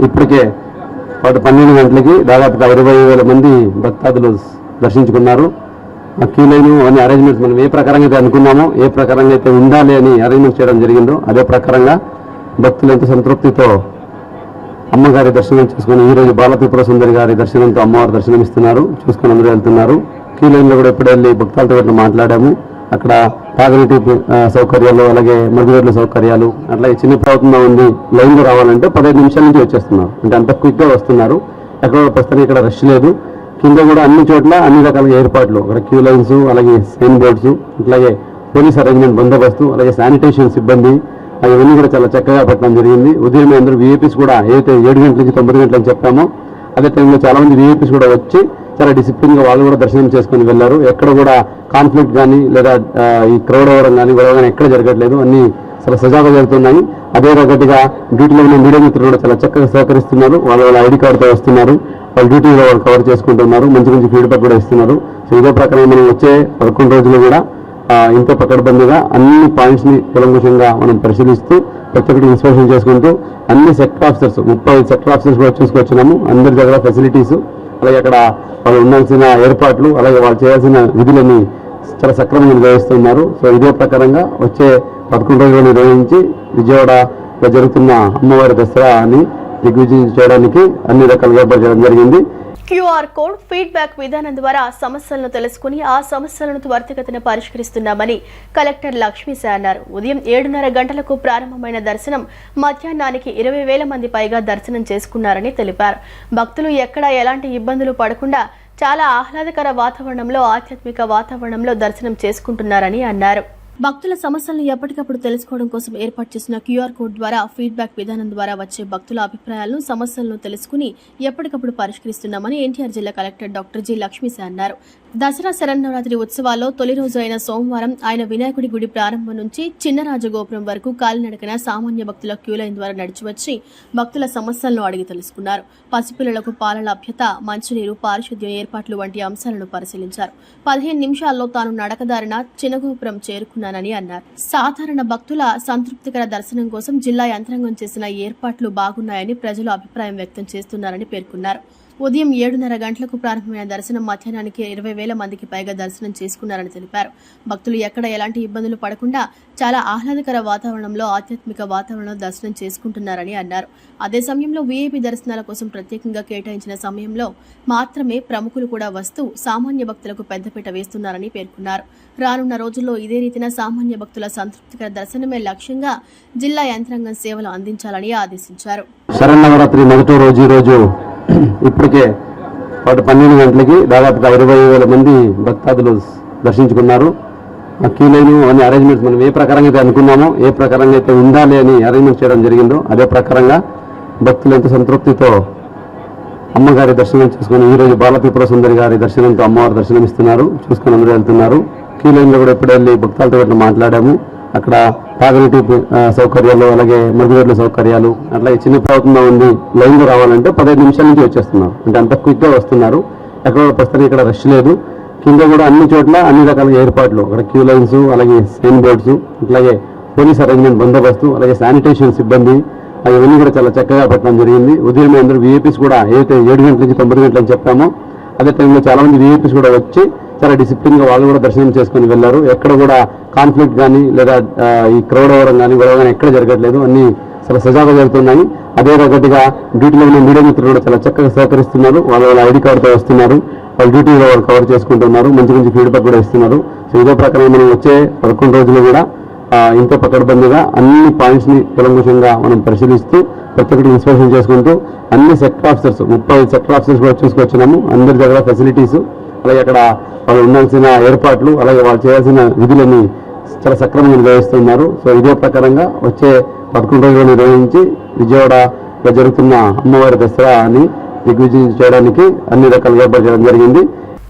ఇప్పటికే 12 గంటలకి దాదాపుగా 20,000 మంది భక్తాదులు దర్శించుకున్నారు. క్యూ లైన్ అన్ని అరేంజ్మెంట్స్ మనం ఏ ప్రకారంగా అయితే అనుకున్నామో, ఏ ప్రకారంగా అయితే ఉండాలి అని అరేంజ్మెంట్ చేయడం జరిగిందో అదే ప్రకారంగా భక్తులు ఎంత సంతృప్తితో అమ్మగారి దర్శనం చేసుకుని ఈరోజు బాలత్రిపుర సుందరి గారి దర్శనంతో అమ్మవారి దర్శనం ఇస్తున్నారు. చూసుకుని అందరూ వెళ్తున్నారు. క్యూ లైన్లో కూడా ఎప్పుడు వెళ్ళి భక్తులతో మాట్లాడాము. అక్కడ తాగునీటి సౌకర్యాలు, అలాగే మరుగుదొడ్ల సౌకర్యాలు, అట్లాగే చిన్న ప్రవర్తన ఉంది. లైన్లో రావాలంటే 15 నిమిషాల నుంచి వచ్చేస్తున్నారు. అంటే అంత క్విక్గా వస్తున్నారు. ఎక్కడ ప్రస్తుతానికి ఇక్కడ రష్ లేదు. కింద కూడా అన్ని చోట్ల అన్ని రకాల ఏర్పాట్లు, అక్కడ క్యూ లైన్స్, అలాగే సైన్ బోర్డ్స్, అట్లాగే పోలీస్ అరేంజ్మెంట్ బందోబస్తు, అలాగే శానిటేషన్ సిబ్బంది అవన్నీ కూడా చాలా చక్కగా పెట్టడం జరిగింది. ఉదయం అందరూ వీఐపీస్ కూడా ఏదైతే 7 గంటల నుంచి 9 గంటలని చెప్పామో అదే టైంలో చాలా మంది వీఐపీస్ కూడా వచ్చి చాలా డిసిప్లిన్గా వాళ్ళు కూడా దర్శనం చేసుకుని వెళ్ళారు. ఎక్కడ కూడా కాన్ఫ్లిక్ట్ కానీ లేదా ఈ క్రౌడ్ అవ్వడం కానీ గొడవ కానీ ఎక్కడ జరగట్లేదు. అన్ని చాలా సజావుగా జరుగుతున్నాయి. అదే ఒకటిగా డ్యూటీలో ఉన్న మీడియా మిత్రులు కూడా చాలా చక్కగా సహకరిస్తున్నారు. వాళ్ళ ఐడి కార్డుతో వస్తున్నారు. వాళ్ళ డ్యూటీలో వాళ్ళు కవర్ చేసుకుంటున్నారు. మంచి ఫీడ్బ్యాక్ కూడా ఇస్తున్నారు. సో ఇదే ప్రకారం మనం వచ్చే 11 రోజులు కూడా ఇంత పకడ్బందీగా అన్ని పాయింట్స్ని కూలంకషంగా మనం పరిశీలిస్తూ ప్రతి ఒక్కటి ఇన్స్పెక్షన్ చేసుకుంటూ అన్ని సెక్టర్ ఆఫీసర్స్ 35 సెక్టర్ ఆఫీసర్స్ కూడా చూసుకొచ్చినాము. అందరి దగ్గర ఫెసిలిటీస్, అలాగే అక్కడ వాళ్ళు ఉండాల్సిన ఏర్పాట్లు, అలాగే వాళ్ళు చేయాల్సిన విధులని చాలా సక్రమంగా నిర్వహిస్తున్నారు. సో ఇదే ప్రకారంగా వచ్చే 11 రోజులు నిర్వహించి విజయవాడలో జరుగుతున్న అమ్మవారి దసరాని దిగ్విజయం చేయడానికి అన్ని రకాలుగా ఏర్పాటు చేయడం జరిగింది. క్యూఆర్ కోడ్ ఫీడ్బ్యాక్ విధానం ద్వారా సమస్యలను తెలుసుకుని ఆ సమస్యలను త్వరితగతిన పరిష్కరిస్తున్నామని కలెక్టర్ లక్ష్మీశ అన్నారు. ఉదయం 7:30 గంటలకు ప్రారంభమైన దర్శనం మధ్యాహ్నానికి 20,000 మంది పైగా దర్శనం చేసుకున్నారని తెలిపారు. భక్తులు ఎక్కడా ఎలాంటి ఇబ్బందులు పడకుండా చాలా ఆహ్లాదకర వాతావరణంలో ఆధ్యాత్మిక వాతావరణంలో దర్శనం చేసుకుంటున్నారని అన్నారు. భక్తుల సమస్యలను ఎప్పటికప్పుడు తెలుసుకోవడం కోసం ఏర్పాటు చేసిన క్యూఆర్ కోడ్ ద్వారా ఫీడ్బ్యాక్ విధానం ద్వారా వచ్చే భక్తుల అభిప్రాయాలను సమస్యలను తెలుసుకుని ఎప్పటికప్పుడు పరిష్కరిస్తున్నామని ఎన్టీఆర్ జిల్లా కలెక్టర్ డాక్టర్ జి లక్ష్మీశ అన్నారు. దసరా శరన్నవరాత్రి ఉత్సవాల్లో తొలి రోజు అయిన సోమవారం ఆయన వినాయకుడి గుడి ప్రారంభం నుంచి చిన్న రాజగోపురం వరకు కాలినడకన సామాన్య భక్తుల క్యూలైన్ ద్వారా నడిచివచ్చి భక్తుల సమస్యలను అడిగి తెలుసుకున్నారు. పసిపిల్లలకు పాల లభ్యత, మంచినీరు, పారిశుద్ధ్యం ఏర్పాట్లు వంటి అంశాలను పరిశీలించారు. 15 నిమిషాల్లో తాను నడకదారిన చిన్నగోపురం చేరుకున్నానని అన్నారు. సాధారణ భక్తుల సంతృప్తికర దర్శనం కోసం జిల్లా యంత్రాంగం చేసిన ఏర్పాట్లు బాగున్నాయని ప్రజలు అభిప్రాయం వ్యక్తం చేస్తున్నారని పేర్కొన్నారు. ఉదయం 7:30 గంటలకు ప్రారంభమైన దర్శనం మధ్యాహ్నానికి 20,000 మందికి పైగా దర్శనం చేసుకున్నారని తెలిపారు. భక్తులు ఎక్కడ ఎలాంటి ఇబ్బందులు పడకుండా చాలా ఆహ్లాదకర వాతావరణంలో ఆధ్యాత్మిక వాతావరణంలో దర్శనం చేసుకుంటున్నారని అన్నారు. అదే సమయంలో వీఐపీ దర్శనాల కోసం ప్రత్యేకంగా కేటాయించిన సమయంలో మాత్రమే ప్రముఖులు కూడా వస్తూ సామాన్య భక్తులకు పెద్దపీట వేస్తున్నారని పేర్కొన్నారు. రానున్న రోజుల్లో ఇదే రీతిన సామాన్య భక్తుల సంతృప్తికర దర్శనమే లక్ష్యంగా జిల్లా యంత్రాంగం సేవలు అందించాలని ఆదేశించారు. శరన్నవరాత్రి మొదటి రోజు ఇప్పటికే 12 గంటలకి దాదాపుగా 20,000 మంది భక్తాదులు దర్శించుకున్నారు. క్యూ లైన్ అన్ని అరేంజ్మెంట్స్ మనం ఏ ప్రకారంగా అయితే అనుకున్నామో, ఏ ప్రకారంగా అయితే ఉండాలి అని అరేంజ్మెంట్ చేయడం జరిగిందో అదే ప్రకారంగా భక్తులు ఎంత సంతృప్తితో అమ్మగారి దర్శనం చేసుకుని ఈరోజు బాలత్రిపుర సుందరి గారి దర్శనంతో అమ్మవారి దర్శనం ఇస్తున్నారు. చూసుకుని అందరూ వెళ్తున్నారు. క్యూ లైన్లో కూడా ఎప్పుడు వెళ్ళి భక్తులతో మాట్లాడాము. అక్కడ తాగునీటి సౌకర్యాలు, అలాగే మరుగుదొడ్ల సౌకర్యాలు, అట్లాగే చిన్న ప్రభుత్వంలో ఉంది లైన్లో రావాలంటే 15 నిమిషాల నుంచి వచ్చేస్తున్నారు. అంటే అంత క్విక్గా వస్తున్నారు. ఎక్కడ ప్రస్తుతానికి ఇక్కడ రష్ లేదు. కింద కూడా అన్ని చోట్ల అన్ని రకాల ఏర్పాట్లు, అక్కడ క్యూ లైన్స్, అలాగే సైన్ బోర్డ్స్, అట్లాగే పోలీస్ అరేంజ్మెంట్ బందోబస్తు, అలాగే శానిటేషన్ సిబ్బంది అవన్నీ కూడా చాలా చక్కగా పెట్టడం జరిగింది. ఉదయం అందరూ వీఐపీస్ కూడా ఏదైతే 7 గంటల నుంచి 9 గంటలని చెప్పామో అదే టైంలో చాలా మంది వీఐపీస్ కూడా వచ్చి చాలా డిసిప్లిన్గా వాళ్ళు కూడా దర్శనం చేసుకుని వెళ్ళారు. ఎక్కడ కూడా కాన్ఫ్లిక్ట్ కానీ లేదా ఈ క్రౌడ్ అవ్వడం కానీ గొడవ కానీ ఎక్కడ జరగట్లేదు. అన్ని చాలా సజావుగా జరుగుతున్నాయి. అదే రకటిగా డ్యూటీలో ఉన్న మీడియా మిత్రులు కూడా చాలా చక్కగా సహకరిస్తున్నారు. వాళ్ళ ఐడి కార్డుతో వస్తున్నారు. వాళ్ళ డ్యూటీలో వాళ్ళు కవర్ చేసుకుంటున్నారు. మంచి ఫీడ్బ్యాక్ కూడా ఇస్తున్నారు. సో ఇదే ప్రకారం మనం వచ్చే 11 రోజులు కూడా ఇంత పకడ్బందీగా అన్ని పాయింట్స్ని కులంకుశంగా మనం పరిశీలిస్తూ ప్రతి ఒక్కటి ఇన్స్పెక్షన్ చేసుకుంటూ అన్ని సెక్టర్ ఆఫీసర్స్ 35 సెక్టర్ ఆఫీసర్స్ కూడా చూసుకొచ్చినాము. అందరి దగ్గర ఫెసిలిటీస్, అలాగే అక్కడ వాళ్ళు ఉండాల్సిన ఏర్పాట్లు, అలాగే వాళ్ళు చేయాల్సిన విధులని చాలా సక్రమంగా నిర్వహిస్తున్నారు. సో ఇదే ప్రకారంగా వచ్చే 11 రోజులు నిర్వహించి విజయవాడలో జరుగుతున్న అమ్మవారి దసరాని దిగ్విజయం చేయడానికి అన్ని రకాలుగా ఏర్పాటు చేయడం జరిగింది.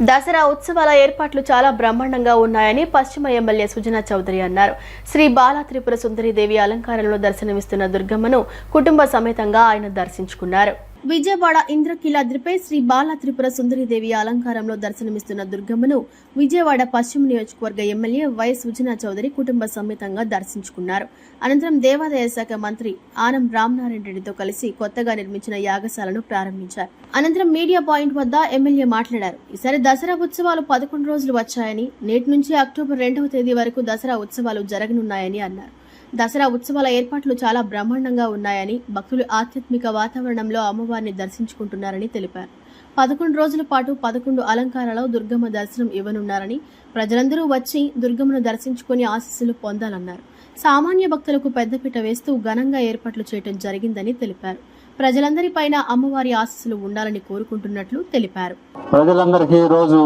దసరా ఉత్సవాల ఏర్పాట్లు చాలా బ్రహ్మాండంగా ఉన్నాయని పశ్చిమ ఎమ్మెల్యే సుజనా చౌదరి అన్నారు. శ్రీ బాలా త్రిపుర సుందరీదేవి అలంకారంలో దర్శనమిస్తున్న దుర్గమ్మను కుటుంబ సమేతంగా ఆయన దర్శించుకున్నారు. విజయవాడ ఇంద్రకీలాద్రిపై శ్రీ బాలా త్రిపుర సుందరీదేవి అలంకారంలో దర్శనమిస్తున్న దుర్గమ్మను విజయవాడ పశ్చిమ నియోజకవర్గ ఎమ్మెల్యే వై సుజనా చౌదరి కుటుంబ సమేతంగా దర్శించుకున్నారు. అనంతరం దేవాదాయ శాఖ మంత్రి ఆనం రామనారాయణ రెడ్డితో కలిసి కొత్తగా నిర్మించిన యాగశాలను ప్రారంభించారు. అనంతరం మీడియా పాయింట్ వద్ద ఎమ్మెల్యే మాట్లాడారు. ఈసారి దసరా ఉత్సవాలు 11 రోజులు వచ్చాయని, నేటి నుంచి అక్టోబర్ 2వ తేదీ వరకు దసరా ఉత్సవాలు జరగనున్నాయని అన్నారు. దసరా ఉత్సవాల ఏర్పాట్లు చాలా బ్రహ్మాండంగా ఉన్నాయని, భక్తులు ఆధ్యాత్మిక వాతావరణంలో అమ్మవారిని దర్శించుకుంటున్నారని తెలిపారు. 11 రోజుల పాటు 11 అలంకారాలలో దుర్గమ్మ దర్శనం ఇవ్వనున్నారని, ప్రజలందరూ వచ్చి దుర్గమ్మను దర్శించుకుని ఆశీస్సులు పొందాలన్నారు. సామాన్య భక్తులకు పెద్దపీట వేస్తూ ఘనంగా ఏర్పాట్లు చేయడం జరిగిందని తెలిపారు. ప్రజలందరిపైన అమ్మవారి ఆశీస్సులు ఉండాలని కోరుకుంటున్నట్లు తెలిపారు. ప్రజలందరికీ రోజు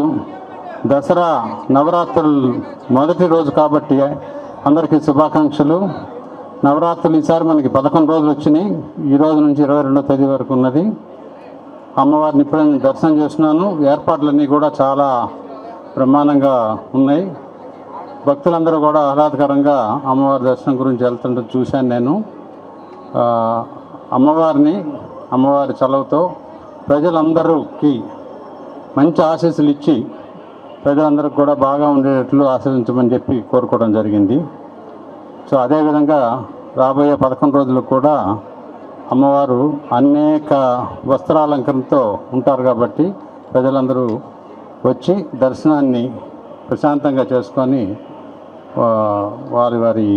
దసరా నవరాత్రులు మొదటి రోజు కాబట్టి అందరికీ శుభాకాంక్షలు. నవరాత్రులు ఈసారి మనకి 11 రోజులు వచ్చినాయి. ఈ రోజు నుంచి 22వ తేదీ వరకు ఉన్నది. అమ్మవారిని ఇప్పుడే నేను దర్శనం చేస్తున్నాను. ఏర్పాట్లన్నీ కూడా చాలా బ్రహ్మాండంగా ఉన్నాయి. భక్తులందరూ కూడా ఆహ్లాదకరంగా అమ్మవారి దర్శనం గురించి వెళ్తుంటే చూశాను నేను. అమ్మవారి చలవతో ప్రజలందరికీ మంచి ఆశీస్సులు ఇచ్చి ప్రజలందరికీ కూడా బాగా ఉండేటట్లు ఆశీర్వదించమని చెప్పి కోరుకోవడం జరిగింది. సో అదేవిధంగా రాబోయే 11 రోజులు కూడా అమ్మవారు అనేక వస్త్రాలంకరణతో ఉంటారు కాబట్టి ప్రజలందరూ వచ్చి దర్శనాన్ని ప్రశాంతంగా చేసుకొని వారి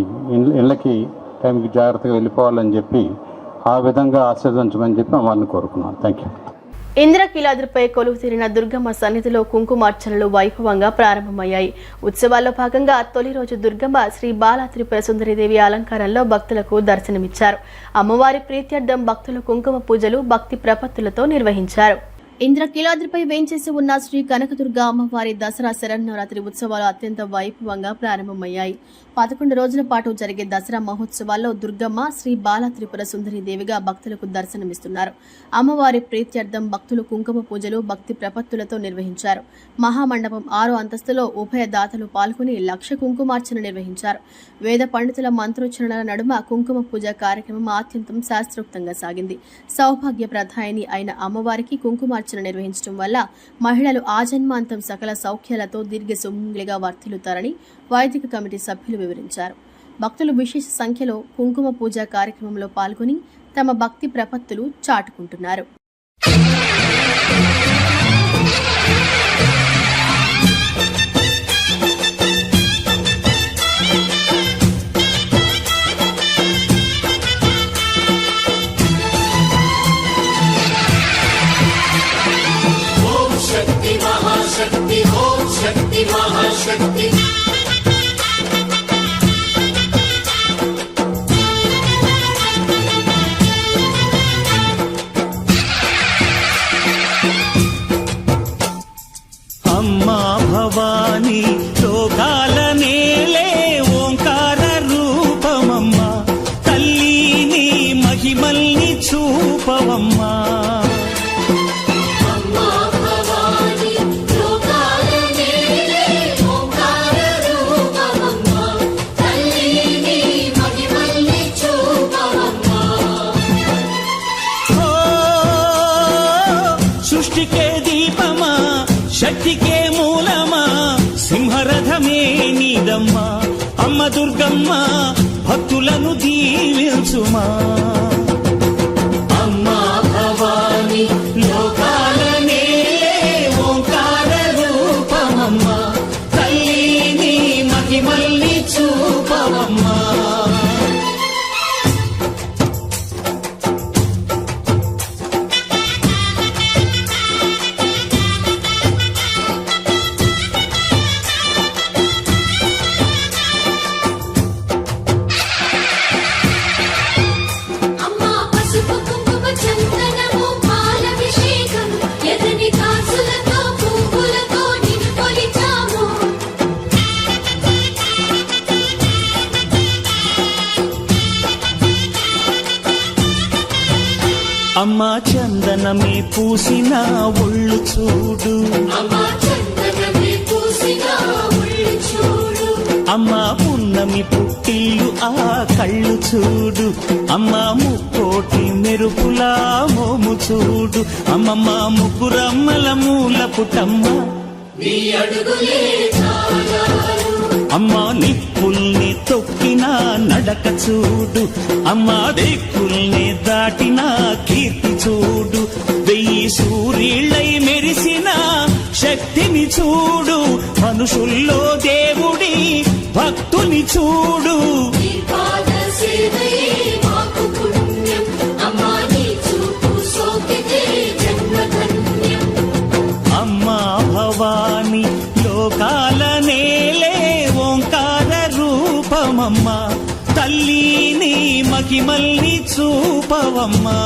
ఇళ్ళకి టైంకి జాగ్రత్తగా వెళ్ళిపోవాలని చెప్పి ఆ విధంగా ఆశీర్వదించమని చెప్పి అమ్మవారిని కోరుకున్నాను. Thank you. ఇంద్రకీలాద్రిపై కొలువు తీరిన దుర్గమ్మ సన్నిధిలో కుంకుమార్చనలు వైభవంగా ప్రారంభమయ్యాయి. ఉత్సవాల్లో భాగంగా తొలి రోజు దుర్గమ్మ శ్రీ బాలా త్రిపుర సుందరీదేవి అలంకారంలో భక్తులకు దర్శనమిచ్చారు. అమ్మవారి ప్రీత్యర్థం భక్తులు కుంకుమ పూజలు భక్తి ప్రపత్తులతో నిర్వహించారు. ఇంద్రకీలాద్రిపై వేంచేసి ఉన్న శ్రీ కనకదుర్గ అమ్మవారి దసరా శరన్నవరాత్రి ఉత్సవాలు అత్యంత వైభవంగా ప్రారంభమయ్యాయి. 11 రోజుల పాటు జరిగే దసరా మహోత్సవాల్లో దుర్గమ్మ శ్రీ బాలా త్రిపుర సుందరీదేవిగా భక్తులకు దర్శనమిస్తున్నారు. అమ్మవారి ప్రీత్యర్థం భక్తులు కుంకుమ పూజలు భక్తి ప్రపత్తులతో నిర్వహించారు. మహామండపం 6వ అంతస్తులో ఉభయ దాతలు పాల్గొని 1,00,000 కుంకుమార్చన నిర్వహించారు. వేద పండితుల మంత్రోచ్చరణల నడుమ కుంకుమ పూజ కార్యక్రమం ఆత్యంతం శాస్త్రోక్తంగా సాగింది. సౌభాగ్య ప్రధాయిని అయిన అమ్మవారికి కుంకుమార్చన నిర్వహించడం వల్ల మహిళలు ఆజన్మాంతం సకల సౌఖ్యాలతో దీర్ఘ సుమంగళిగా వర్ధిల్లుతారని వైదిక కమిటీ సభ్యులు వివరించారు. భక్తులు విశేష సంఖ్యలో కుంకుమ పూజ కార్యక్రమంలో పాల్గొని తమ భక్తి ప్రపత్తులు చాటుకుంటున్నారు. అమ్మా భవానీ లోకాల నేలే ఓంకార రూపమమ్మా, తల్లిని మహిమల్ని చూపవమ్మా. తల్లి శక్తికే మూలమా సింహరథమే నీదమ్మా అమ్మ దుర్గమ్మ భక్తులను దీవించుమా అమ్మా భవాని లోకాల నేలే ఓంకార రూపమమ్మా తల్లిని మహిమల్ని చూపవమ్మా అమ్మా చందనమే పూసిన ఒళ్ళు చూడు అమ్మా పున్నమి పుట్టిల్లు ఆ కళ్ళు చూడు అమ్మా ముక్కోటి మెరుపులా మోము చూడు అమ్మమ్మ ముగ్గురమ్మల మూల పుట్టమ్మ అమ్మా నిప్పుల్ని తొక్కిన నడక చూడు అమ్మా దిక్కుల్ని దాటిన కీర్తి చూడు 1000 సూర్యుళ్ళై మెరిసిన శక్తిని చూడు మనుషుల్లో దేవుడి భక్తుని చూడు అమ్మా భవాని లోకాల నేలే ఓంకార రూపమమ్మా తల్లిని మహిమల్ని చూపవమ్మా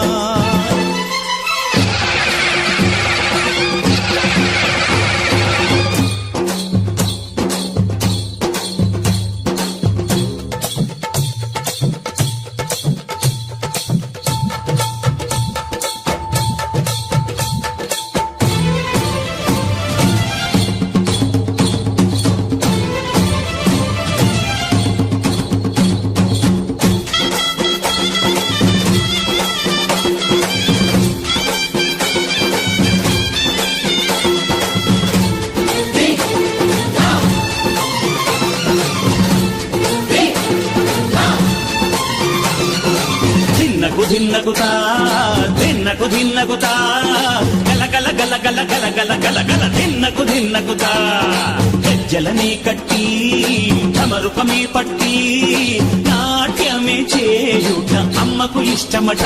ధిన్నకుతా ధిన్నకు ధిన్నకుతా గల గల గల గల గల గల గల గల ధిన్నకుతా గజ్జలనే కట్టి ధమరుకమే పట్టి నాట్యమే చేయుట అమ్మకు ఇష్టమట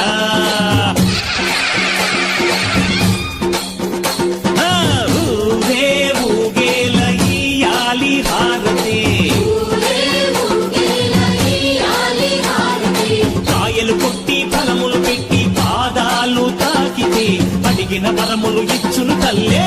ఊరే ఊగేల ఇయ్యాలి హారతి కాయలు కొట్టి ఫలములు పెట్టి పాదాలు తాకితే అడిగిన వరములు ఇచ్చును తల్లే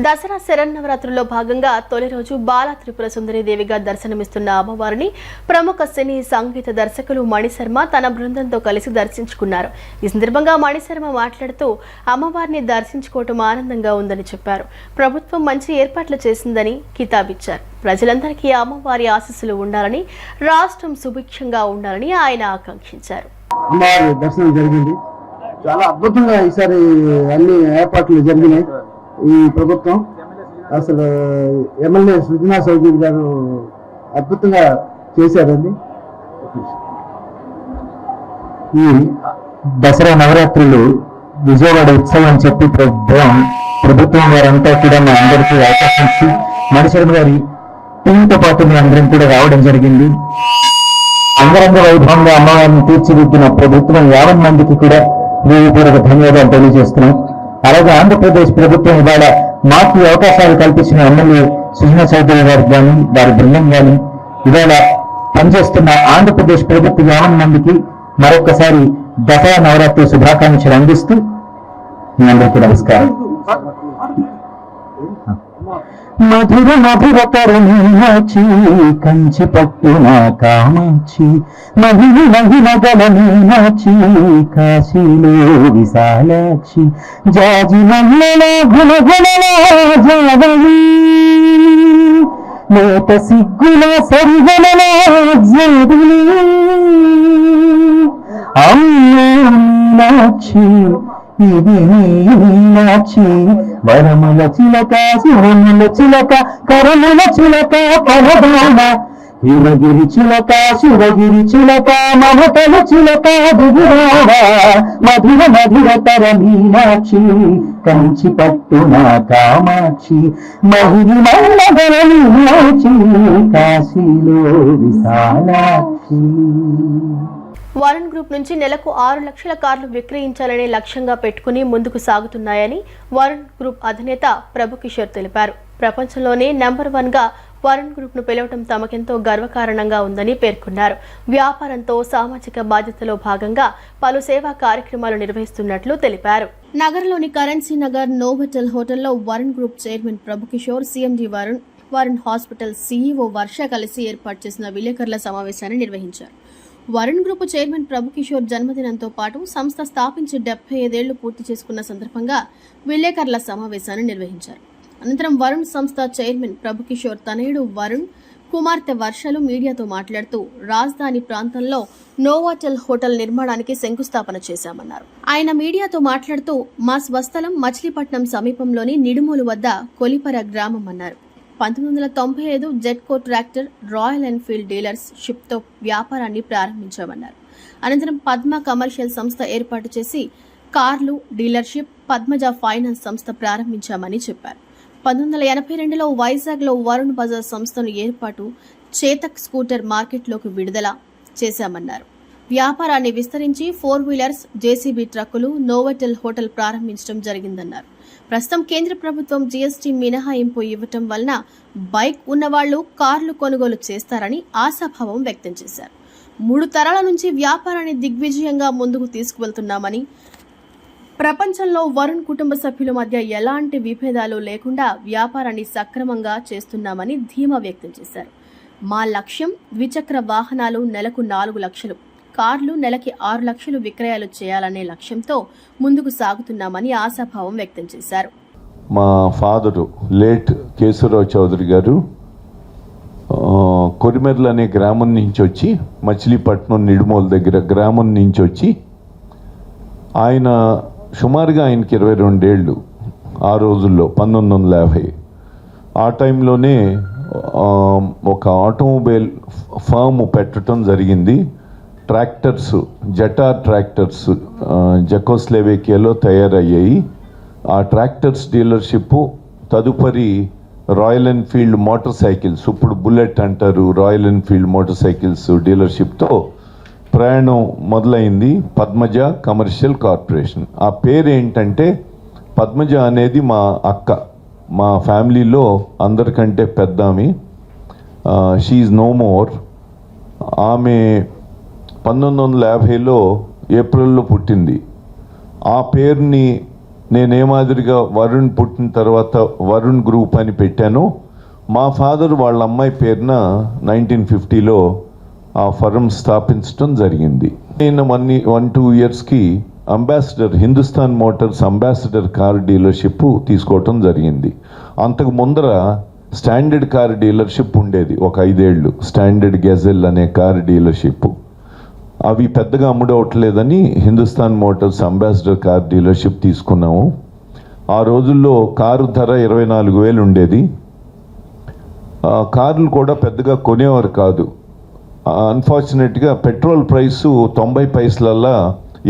దసరా శరన్నవరాత్రుల్లో భాగంగా తొలి రోజు బాలా త్రిపుర సుందరి దేవిగా దర్శనమిస్తున్న అమ్మవారిని ప్రముఖ సినీ సంగీత దర్శకులు మణిశర్మ తన బృందంతో కలిసి దర్శించుకున్నారు. ఈ సందర్భంగా మణిశర్మ మాట్లాడుతూ అమ్మవారిని దర్శించుకోవటం ఆనందంగా ఉందని చెప్పారు. ప్రభుత్వం మంచి ఏర్పాట్లు చేసిందని కితాబిచ్చారు. ప్రజలందరికీ అమ్మవారి ఆశీస్సులు ఉండాలని, రాష్ట్రం సుభిక్షంగా ఉండాలని ఆయన ఆకాంక్షించారు. అమ్మవారి దర్శనం జరిగింది. చాలా అద్భుతంగా ఈసారి అన్ని ఏర్పాట్లు జరిగినాయి. ఈ ప్రభుత్వం అసలు ఎమ్మెల్యే సృజనా చౌదరి గారు అద్భుతంగా చేశారండి. ఈ దసరా నవరాత్రులు విజయవాడ ఉత్సవం అని చెప్పి ప్రభుత్వం వారంతా కూడా మా అందరికీ అవకాశం ఇచ్చి మణిశర్మ గారి టీంతో పాటు మీ అందరం కూడా రావడం జరిగింది. అంగరంగ వైభవంగా అమ్మవారిని తీర్చిదిద్దిన ప్రభుత్వం 50 మందికి కూడా హృదయపూర్వక ధన్యవాదాలు తెలియజేస్తున్నాం. అలాగే ఆంధ్రప్రదేశ్ ప్రభుత్వం ఇవాళ మాకు అవకాశాలు కల్పించిన ఎమ్మెల్యే సుజనా చౌదరి గారికి కానీ వారి బృందం కానీ ఇవాళ పనిచేస్తున్న ఆంధ్రప్రదేశ్ ప్రభుత్వ 50 మందికి మరొకసారి దసరా నవరాత్రి శుభాకాంక్షలు అందిస్తూ మీ అందరికీ నమస్కారం. మధుర మధుర తరుణీయాచి కంచి పట్టున కామాచి మహిళ మహిళ గల మీనాచి కాశీలో విశాలాక్షి జాజి మల్లెల గుణ గుణల జావళి లేత సిగ్గుల సరిగమలా జోడులే అమ్మో మీనాక్షి ఇది మీనాక్షి వరముల చిలక సురముల చిలక కరముల చిలక పరదాన హిమగిరి చిలక శివగిరి చిలక మమతల చిలక దిగురావా మధుర మధుర తర మీనాక్షి కంచి పట్టున కామాక్షి మహిళ మల్లగర మీనాక్షి కాశీలో విశాలాక్షి. వరుణ్ గ్రూప్ నుంచి నెలకు 6 లక్షల కార్లు విక్రయించాలనే లక్ష్యంగా పెట్టుకుని ముందుకు సాగుతున్నాయని వరుణ్ గ్రూప్ అధినేత ప్రభు కిషోర్ తెలిపారు. ప్రపంచంలోనే నెంబర్ 1గా వరుణ్ గ్రూప్ ను పిలవటం తమకెంతో గర్వకారణంగా ఉందని పేర్కొన్నారు. వ్యాపారంతో సామాజిక బాధ్యతలో భాగంగా పలు సేవా కార్యక్రమాలు నిర్వహిస్తున్నట్లు తెలిపారు. నగరంలోని కరెన్సీ నగర్ నోవోటెల్ హోటల్లో Varun group chairman Prabhu Kishore, CMD Varun hospital CEO Varsha కలిసి ఏర్పాటు చేసిన విలేకరుల సమావేశాన్ని నిర్వహించారు. వరుణ్ గ్రూప్ చైర్మన్ ప్రభు కిషోర్ జన్మదినంతో పాటు సంస్థ స్థాపించి 75 ఏళ్లు పూర్తి చేసుకున్న సందర్భంగా విలేకరుల సమావేశాన్ని నిర్వహించారు. అనంతరం వరుణ్ సంస్థ చైర్మన్ ప్రభు కిషోర్ తనయుడు వరుణ్, కుమార్తె వర్షలు మీడియాతో మాట్లాడుతూ రాజధాని ప్రాంతంలో నోవాటెల్ హోటల్ నిర్మాణానికి శంకుస్థాపన చేశామన్నారు. ఆయన మీడియాతో మాట్లాడుతూ మా స్వస్థలం మచిలీపట్నం సమీపంలోని నిడుమూలు వద్ద కొలిపర గ్రామం అన్నారు. 1995 జెట్కో ట్రాక్టర్ రాయల్ ఎన్ఫీల్డ్ డీలర్స్ షిప్తో వ్యాపారాన్ని ప్రారంభించామన్నారు. అనంతరం పద్మ కమర్షియల్ సంస్థ ఏర్పాటు చేసి కార్లు డీలర్షిప్, పద్మజ ఫైనాన్స్ సంస్థ ప్రారంభించామని చెప్పారు. 1982లో వైజాగ్లో వరుణ్ బజార్ సంస్థను ఏర్పాటు, చేతక్ స్కూటర్ మార్కెట్లోకి విడుదల చేశామన్నారు. వ్యాపారాన్ని విస్తరించి 4 వీలర్స్, జేసీబీ ట్రక్కులు, నోవోటెల్ హోటల్ ప్రారంభించడం జరిగిందన్నారు. ప్రస్తుతం కేంద్ర ప్రభుత్వం జీఎస్టీ మినహాయింపు ఇవ్వటం వలన బైక్ ఉన్నవాళ్లు కార్లు కొనుగోలు చేస్తారని ఆశాభావం వ్యక్తం చేశారు. 3 తరాల నుంచి వ్యాపారాన్ని దిగ్విజయంగా ముందుకు తీసుకువెళ్తున్నామని, ప్రపంచంలో వరుణ్ కుటుంబ సభ్యుల మధ్య ఎలాంటి విభేదాలు లేకుండా వ్యాపారాన్ని సక్రమంగా చేస్తున్నామని ధీమా వ్యక్తం చేశారు. మా లక్ష్యం ద్విచక్ర వాహనాలు నెలకు 4 లక్షలు, కార్లు నెలకి 6 లక్షలు విక్రయాలు చేయాలనే లక్ష్యంతో ముందుకు సాగుతున్నామని ఆశాభావం వ్యక్తం చేశారు. మా ఫాదరు లేట్ కేశవరావు చౌదరి గారు కొరిమెర్ల అనే గ్రామం నుంచి వచ్చి, మచిలీపట్నం నిడుమోలు దగ్గర గ్రామం నుంచి వచ్చి, ఆయన సుమారుగా ఆయనకి 22 ఏళ్ళు ఆ రోజుల్లో 1950. ఆ టైంలోనే ఒక ఆటోమొబైల్ ఫామ్ పెట్టడం జరిగింది. ట్రాక్టర్స్, జటార్ ట్రాక్టర్స్ జకోస్లోవేకియాలో తయారయ్యాయి. ఆ ట్రాక్టర్స్ డీలర్షిప్ తదుపరి రాయల్ ఎన్ఫీల్డ్ మోటార్ సైకిల్స్, ఇప్పుడు బుల్లెట్ అంటారు, రాయల్ ఎన్ఫీల్డ్ మోటార్ సైకిల్స్ డీలర్షిప్తో ప్రయాణం మొదలైంది. Padmaja commercial corporation. ఆ పేరు ఏంటంటే, పద్మజ అనేది మా అక్క, మా ఫ్యామిలీలో అందరికంటే పెద్ద ఆమె. She no more. ఆమె 1950లో ఏప్రిల్లో పుట్టింది. ఆ పేరుని నేనే మాదిరిగా వరుణ్ పుట్టిన తర్వాత వరుణ్ గ్రూప్ అని పెట్టాను. మా ఫాదర్ వాళ్ళ అమ్మాయి పేరున 1950లో ఆ ఫర్మ్ స్థాపించడం జరిగింది. నేను 1-2 ఇయర్స్కి ambassador, Hindustan Motors Ambassador car dealership తీసుకోవటం జరిగింది. అంతకు ముందర స్టాండర్డ్ కార్ డీలర్షిప్ ఉండేది ఒక 5 ఏళ్ళు, స్టాండర్డ్ గెజెల్ అనే కార్ డీలర్షిప్. అవి పెద్దగా అమ్ముడవట్లేదని Hindustan Motors Ambassador car dealership తీసుకున్నాము. ఆ రోజుల్లో కారు ధర 24,000 ఉండేది. కార్లు కూడా పెద్దగా కొనేవారు కాదు. అన్ఫార్చునేట్గా పెట్రోల్ ప్రైసు 90 పైసలల్లా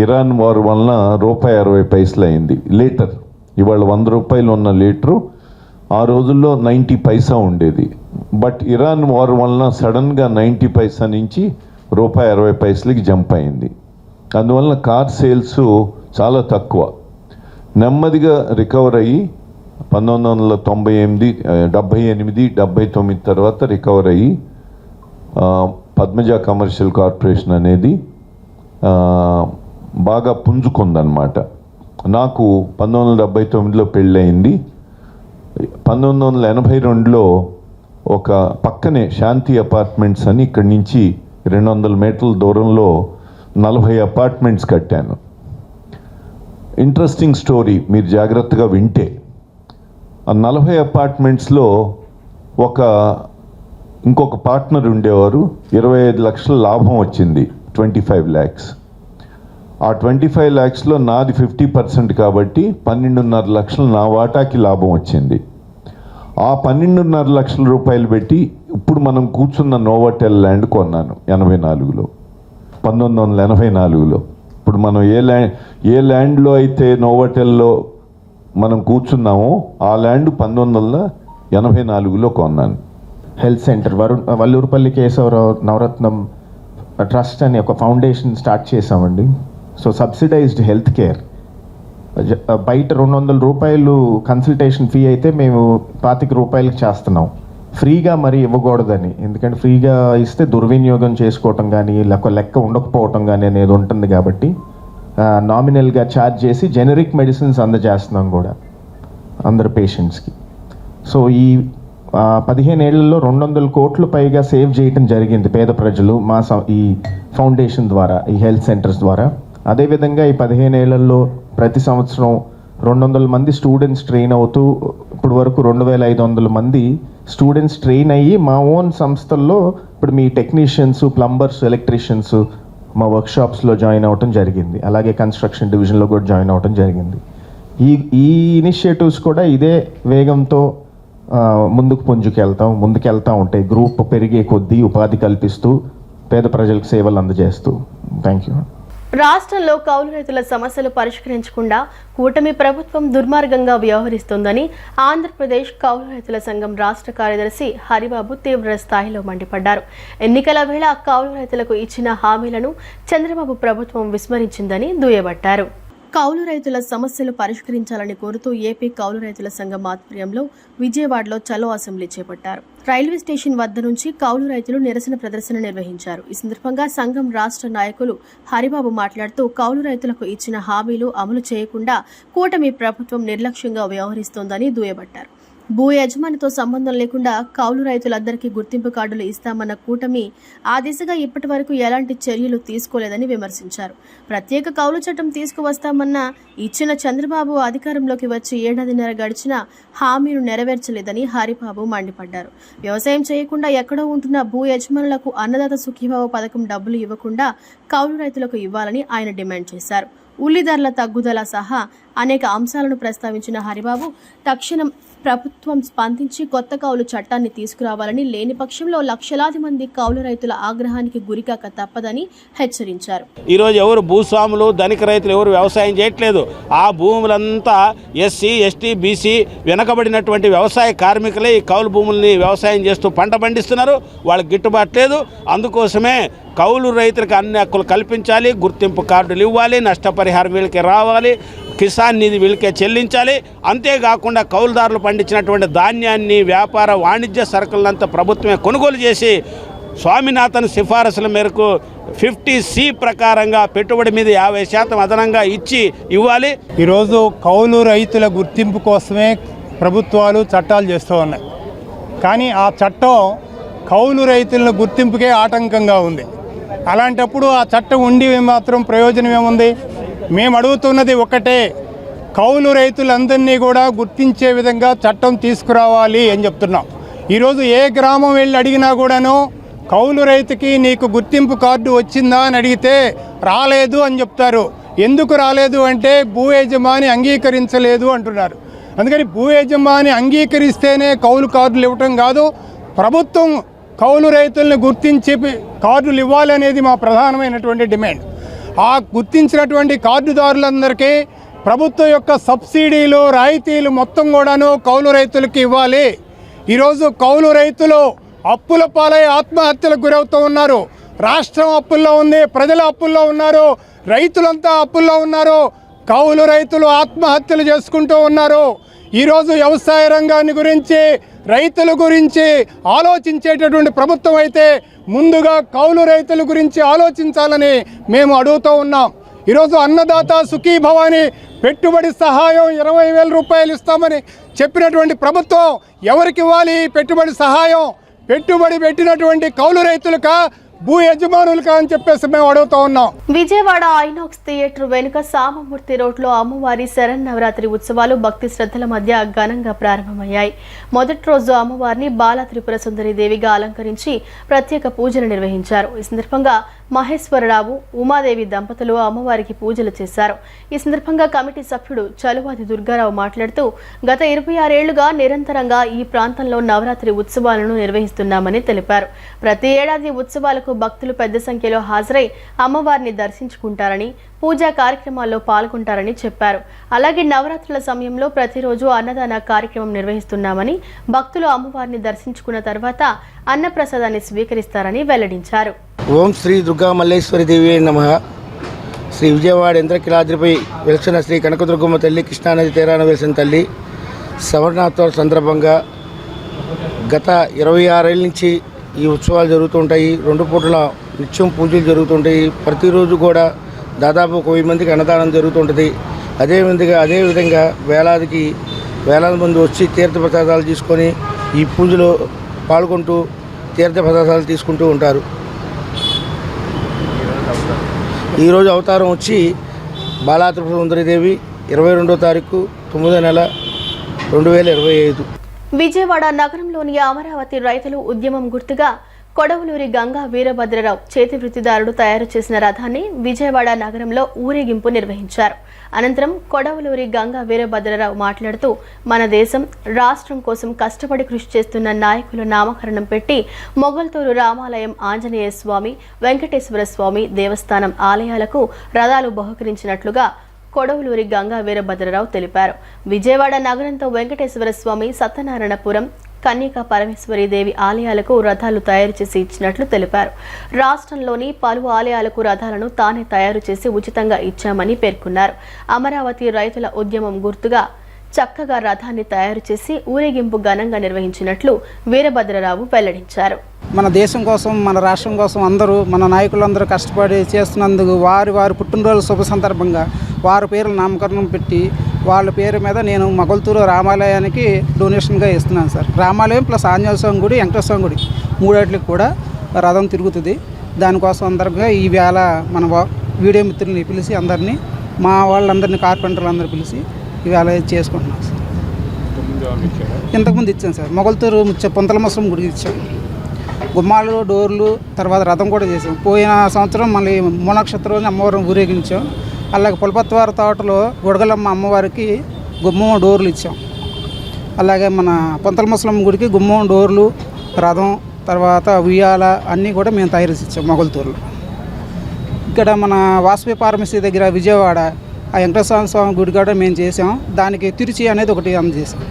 ఇరాన్ వార్ వలన ₹60 అయింది లీటర్. ఇవాళ 100 రూపాయలు ఉన్న లీటరు ఆ రోజుల్లో 90 పైసా ఉండేది. బట్ ఇరాన్ వార్ వలన సడన్గా 90 పైసా నుంచి ₹60 జంప్ అయింది. అందువలన కార్ సేల్స్ చాలా తక్కువ. నెమ్మదిగా రికవర్ అయ్యి 1998, 78, 79 తర్వాత రికవర్ అయ్యి పద్మజ కమర్షియల్ కార్పొరేషన్ అనేది బాగా పుంజుకుందన్నమాట. నాకు 1979లో పెళ్ళయింది. 1982లో ఒక పక్కనే శాంతి అపార్ట్మెంట్స్ అని ఇక్కడి నుంచి 200 మీటర్ల దూరంలో 40 అపార్ట్మెంట్స్ కట్టాను. ఇంట్రెస్టింగ్ స్టోరీ, మీరు జాగ్రత్తగా వింటే. ఆ 40 అపార్ట్మెంట్స్లో ఒక ఇంకొక పార్ట్నర్ ఉండేవారు. 25 లక్షల లాభం వచ్చింది, 25 lakhs. ఆ 25 lakhsలో నాది 50% కాబట్టి 12.5 లక్షలు నా వాటాకి లాభం వచ్చింది. ఆ 12.5 లక్షల రూపాయలు పెట్టి ఇప్పుడు మనం కూర్చున్న నోవాటెల్ ల్యాండ్ కొన్నాను 1984లో. ఇప్పుడు మనం ఏ ల్యాండ్లో అయితే నోవాటెల్లో మనం కూర్చున్నామో ఆ ల్యాండ్ 1984లో కొన్నాను. Health centre Vallurupalli Kesavarao Navaratnam trust అని ఒక ఫౌండేషన్ స్టార్ట్ చేసామండి. సో సబ్సిడైజ్డ్ హెల్త్ కేర్, బయట 200 రూపాయలు కన్సల్టేషన్ ఫీ అయితే మేము 25 రూపాయలకి చేస్తున్నాం. ఫ్రీగా మరి ఇవ్వకూడదని, ఎందుకంటే ఫ్రీగా ఇస్తే దుర్వినియోగం చేసుకోవటం కానీ లెక్క ఉండకపోవటం కానీ అనేది ఉంటుంది కాబట్టి నామినల్గా ఛార్జ్ చేసి జెనరిక్ మెడిసిన్స్ అందజేస్తున్నాం కూడా అందరు పేషెంట్స్కి. సో ఈ 15 ఏళ్లలో 200 కోట్లు పైగా సేవ్ చేయటం జరిగింది పేద ప్రజలు ఈ ఫౌండేషన్ ద్వారా, ఈ హెల్త్ సెంటర్స్ ద్వారా. అదేవిధంగా ఈ 15 ఏళ్లలో ప్రతి సంవత్సరం 200 మంది స్టూడెంట్స్ ట్రైన్ అవుతూ ఇప్పుడు వరకు 2500 మంది స్టూడెంట్స్ ట్రైన్ అయ్యి మా ఓన్ సంస్థల్లో ఇప్పుడు మీ టెక్నీషియన్స్, ప్లంబర్స్, ఎలక్ట్రీషియన్స్ మా వర్క్షాప్స్లో జాయిన్ అవ్వటం జరిగింది. అలాగే కన్స్ట్రక్షన్ డివిజన్లో కూడా జాయిన్ అవ్వటం జరిగింది. ఈ ఇనిషియేటివ్స్ కూడా ఇదే వేగంతో ముందుకెళ్తా ఉంటాయి. గ్రూప్ పెరిగే కొద్దీ ఉపాధి కల్పిస్తూ పేద ప్రజలకు సేవలు అందజేస్తూ. Thank you. రాష్ట్రంలో కౌలు రైతుల సమస్యలు పరిష్కరించకుండా కూటమి ప్రభుత్వం దుర్మార్గంగా వ్యవహరిస్తోందని ఆంధ్రప్రదేశ్ కౌలు రైతుల సంఘం రాష్ట్ర కార్యదర్శి హరిబాబు తీవ్ర స్థాయిలో మండిపడ్డారు. ఎన్నికల వేళ కౌలు రైతులకు ఇచ్చిన హామీలను చంద్రబాబు ప్రభుత్వం విస్మరించిందని దుయ్యబట్టారు. కౌలు రైతుల సమస్యలు పరిష్కరించాలని కోరుతూ ఏపీ కౌలు రైతుల సంఘం ఆధ్వర్యంలో విజయవాడలో చలో అసెంబ్లీ చేపట్టారు. రైల్వే స్టేషన్ వద్ద నుంచి కౌలు రైతులు నిరసన ప్రదర్శన నిర్వహించారు. ఈ సందర్భంగా సంఘం రాష్ట్ర నాయకులు హరిబాబు మాట్లాడుతూ కౌలు రైతులకు ఇచ్చిన హామీలు అమలు చేయకుండా కూటమి ప్రభుత్వం నిర్లక్ష్యంగా వ్యవహరిస్తోందని దుయ్యబట్టారు. భూ యజమానితో సంబంధం లేకుండా కౌలు రైతులందరికీ గుర్తింపు కార్డులు ఇస్తామన్న కూటమి ఆ దిశగా ఇప్పటి వరకు ఎలాంటి చర్యలు తీసుకోలేదని విమర్శించారు. ప్రత్యేక కౌలు చట్టం తీసుకువస్తామన్న ఇచ్చిన చంద్రబాబు అధికారంలోకి వచ్చి 1.5 ఏళ్ల గడిచిన హామీను నెరవేర్చలేదని హరిబాబు మండిపడ్డారు. వ్యవసాయం చేయకుండా ఎక్కడో ఉంటున్న భూ యజమానులకు అన్నదాత సుఖీభావ పథకం డబ్బులు ఇవ్వకుండా కౌలు రైతులకు ఇవ్వాలని ఆయన డిమాండ్ చేశారు. ఉల్లి ధరల తగ్గుదల సహా అనేక అంశాలను ప్రస్తావించిన హరిబాబు తక్షణం ప్రభుత్వం స్పందించి కొత్త కౌలు చట్టాన్ని తీసుకురావాలని, లేని పక్షంలో లక్షలాది మంది కౌలు రైతుల ఆగ్రహానికి గురికాక తప్పదని హెచ్చరించారు. ఈరోజు ఎవరు భూస్వాములు, ధనిక రైతులు ఎవరు వ్యవసాయం చేయట్లేదు. ఆ భూములంతా ఎస్సీ, ఎస్టీ, బీసీ వెనకబడినటువంటి వ్యవసాయ కార్మికులే ఈ కౌలు భూముల్ని వ్యవసాయం చేస్తూ పంట పండిస్తున్నారు. వాళ్ళకి గిట్టుబాటు లేదు. అందుకోసమే కౌలు రైతులకు అన్ని హక్కులు కల్పించాలి, గుర్తింపు కార్డులు ఇవ్వాలి, నష్టపరిహారం వీళ్ళకి రావాలి, కిసాన్ నిధి వీళ్ళకే చెల్లించాలి. అంతేకాకుండా కౌలుదారులు పండించినటువంటి ధాన్యాన్ని, వ్యాపార వాణిజ్య సరుకులంతా ప్రభుత్వమే కొనుగోలు చేసి స్వామినాథన్ సిఫారసుల మేరకు 50C ప్రకారంగా పెట్టుబడి మీద 50% అదనంగా ఇవ్వాలి. ఈరోజు కౌలు రైతుల గుర్తింపు కోసమే ప్రభుత్వాలు చట్టాలు చేస్తూ ఉన్నాయి. కానీ ఆ చట్టం కౌలు రైతుల గుర్తింపుకే ఆటంకంగా ఉంది. అలాంటప్పుడు ఆ చట్టం ఉండి మాత్రం ప్రయోజనం ఏముంది? మేము అడుగుతున్నది ఒకటే, కౌలు రైతులందరినీ కూడా గుర్తించే విధంగా చట్టం తీసుకురావాలి అని చెప్తున్నాం. ఈరోజు ఏ గ్రామం వెళ్ళి అడిగినా కూడాను కౌలు రైతుకి నీకు గుర్తింపు కార్డు వచ్చిందా అని అడిగితే రాలేదు అని చెప్తారు. ఎందుకు రాలేదు అంటే భూ యజమాని అంగీకరించలేదు అంటున్నారు. అందుకని భూ యజమాని అంగీకరిస్తేనే కౌలు కార్డులు ఇవ్వటం కాదు, ప్రభుత్వం కౌలు రైతులను గుర్తించి కార్డులు ఇవ్వాలనేది మా ప్రధానమైనటువంటి డిమాండ్. ఆ గుర్తించినటువంటి కార్డుదారులందరికీ ప్రభుత్వం యొక్క సబ్సిడీలు, రాయితీలు మొత్తం కూడాను కౌలు రైతులకి ఇవ్వాలి. ఈరోజు కౌలు రైతులు అప్పుల పాలై ఆత్మహత్యలకు గురవుతూ ఉన్నారు. రాష్ట్రం అప్పుల్లో ఉంది, ప్రజలు అప్పుల్లో ఉన్నారు, రైతులంతా అప్పుల్లో ఉన్నారు. కౌలు రైతులు ఆత్మహత్యలు చేసుకుంటూ ఉన్నారు. ఈరోజు వ్యవసాయ రంగాన్ని గురించి, రైతుల గురించి ఆలోచించేటటువంటి ప్రభుత్వం అయితే ముందుగా కౌలు రైతుల గురించి ఆలోచించాలని మేము అడుగుతూ ఉన్నాం. ఈరోజు అన్నదాత సుఖీభవాని పెట్టుబడి సహాయం 20,000 రూపాయలు ఇస్తామని చెప్పినటువంటి ప్రభుత్వం ఎవరికి ఇవ్వాలి పెట్టుబడి సహాయం? పెట్టుబడి పెట్టినటువంటి కౌలు రైతులకా, భూ యజమానులుగా అని చెప్పేసి మేము అడుగుతా ఉన్నాం. విజయవాడ ఐనాక్స్ థియేటర్ వెనుక సామమూర్తి రోడ్లో అమ్మవారి శరన్నవరాత్రి ఉత్సవాలు భక్తి శ్రద్ధల మధ్య ఘనంగా ప్రారంభమయ్యాయి. మొదటి రోజు అమ్మవారిని బాల త్రిపుర సుందరి దేవిగా అలంకరించి ప్రత్యేక పూజలు నిర్వహించారు. ఈ సందర్భంగా మహేశ్వరరావు, ఉమాదేవి దంపతులు అమ్మవారికి పూజలు చేశారు. ఈ సందర్భంగా కమిటీ సభ్యుడు చలువాది దుర్గారావు మాట్లాడుతూ గత 26 ఏళ్లుగా నిరంతరంగా ఈ ప్రాంతంలో నవరాత్రి ఉత్సవాలను నిర్వహిస్తున్నామని తెలిపారు. ప్రతి ఏడాది ఉత్సవాలకు భక్తులు పెద్ద సంఖ్యలో హాజరై అమ్మవారిని దర్శించుకుంటారని, పూజా కార్యక్రమాల్లో పాల్గొంటారని చెప్పారు. అలాగే నవరాత్రుల సమయంలో ప్రతిరోజు అన్నదాన కార్యక్రమం నిర్వహిస్తున్నామని, భక్తులు అమ్మవారిని దర్శించుకున్న తర్వాత అన్నప్రసాదాన్ని స్వీకరిస్తారని వెల్లడించారు. ఓం శ్రీ దుర్గా మల్లేశ్వరి దేవి నమః. శ్రీ విజయవాడ ఇంద్రకీలాద్రిపై వెలిసిన శ్రీ కనకదుర్గమ్మ తల్లి, కృష్ణానది తీరాన వెలిసిన తల్లి సవర్ణోత్సవ సందర్భంగా గత 26 ఏళ్ళ నుంచి ఈ ఉత్సవాలు జరుగుతూ ఉంటాయి. 2 పూటల నిత్యం పూజలు జరుగుతుంటాయి. ప్రతిరోజు కూడా దాదాపు 1000 మందికి అన్నదానం జరుగుతుంటుంది. అదేవిధంగా వేలాది మంది వచ్చి తీర్థప్రసాదాలు తీసుకొని ఈ పూజలో పాల్గొంటూ తీర్థప్రసాదాలు తీసుకుంటూ ఉంటారు. ఈరోజు అవతారం వచ్చి బాలా త్రిపుర సుందరీదేవి 22వ తారీఖు 9వ నెల 2025. విజయవాడ నగరంలోని అమరావతి రైతులు ఉద్యమం గుర్తుగా కొడవలూరి గంగా వీరభద్రరావు చేతి వృత్తిదారుడు తయారు చేసిన రథాన్ని విజయవాడ నగరంలో ఊరేగింపు నిర్వహించారు. అనంతరం కొడవలూరి గంగా వీరభద్రరావు మాట్లాడుతూ మన దేశం, రాష్ట్రం కోసం కష్టపడి కృషి చేస్తున్న నాయకుల నామకరణం పెట్టి మొగల్తూరు రామాలయం, ఆంజనేయ స్వామి, వెంకటేశ్వర స్వామి దేవస్థానం ఆలయాలకు రథాలు బహుకరించినట్లుగా కొడవలూరి గంగా వీరభద్రరావు తెలిపారు. విజయవాడ నగరంతో వెంకటేశ్వర స్వామి, సత్యనారాయణపురం, కన్యకా పరమేశ్వరి దేవి ఆలయాలకు రథాలు తయారు చేసి ఇచ్చినట్లు తెలిపారు. రాష్ట్రంలోని పలు ఆలయాలకు రథాలను తానే తయారు చేసి ఉచితంగా ఇచ్చామని పేర్కొన్నారు. అమరావతి రైతుల ఉద్యమం గుర్తుగా చక్కగా రథాన్ని తయారు చేసి ఊరేగింపు ఘనంగా నిర్వహించినట్లు వీరభద్రరావు వెల్లడించారు. మన దేశం కోసం, మన రాష్ట్రం కోసం అందరూ, మన నాయకులందరూ కష్టపడి చేస్తున్నందుకు వారి పుట్టినరోజు శుభ సందర్భంగా వారి పేర్లు నామకరణం పెట్టి వాళ్ళ పేరు మీద నేను మొగల్తూరు రామాలయానికి డొనేషన్గా ఇస్తున్నాను సార్. రామాలయం ప్లస్ ఆంజనేయ స్వామి గుడి, వెంకటేశ్వర స్వామి గుడి మూడేట్లకి కూడా రథం తిరుగుతుంది. దానికోసం అందరిగా ఈ వేళ మన వీడియో మిత్రుల్ని పిలిచి అందరినీ, మా వాళ్ళందరినీ, కార్పెంటర్లందరూ పిలిచి ఇవాళ చేసుకుంటున్నాం సార్. ఇంతకుముందు ఇచ్చాను సార్. మొగల్తూరు పొంతల ముసలం గుడికి ఇచ్చాం. గుమ్మాలు, డోర్లు, తర్వాత రథం కూడా చేసాం. పోయిన సంవత్సరం మళ్ళీ మూలనక్షత్రం అమ్మవారిని ఊరేగించాం. అలాగే పులపత్వారి తోటలో గుడగలమ్మ అమ్మవారికి గుమ్మం, డోర్లు ఇచ్చాం. అలాగే మన పొంతల ముసలమ్మ గుడికి గుమ్మం, డోర్లు, రథం, తర్వాత ఉయ్యాల అన్నీ కూడా మేము తయారు ఇచ్చాం మొగల్తూరులో. ఇక్కడ మన వాసవి ఫార్మసీ దగ్గర విజయవాడ ఆ వెంకటేశ్వర స్వామి గుడి కూడా మేము చేసాం. దానికి తిరుచి అనేది ఒకటి అందజేసాం.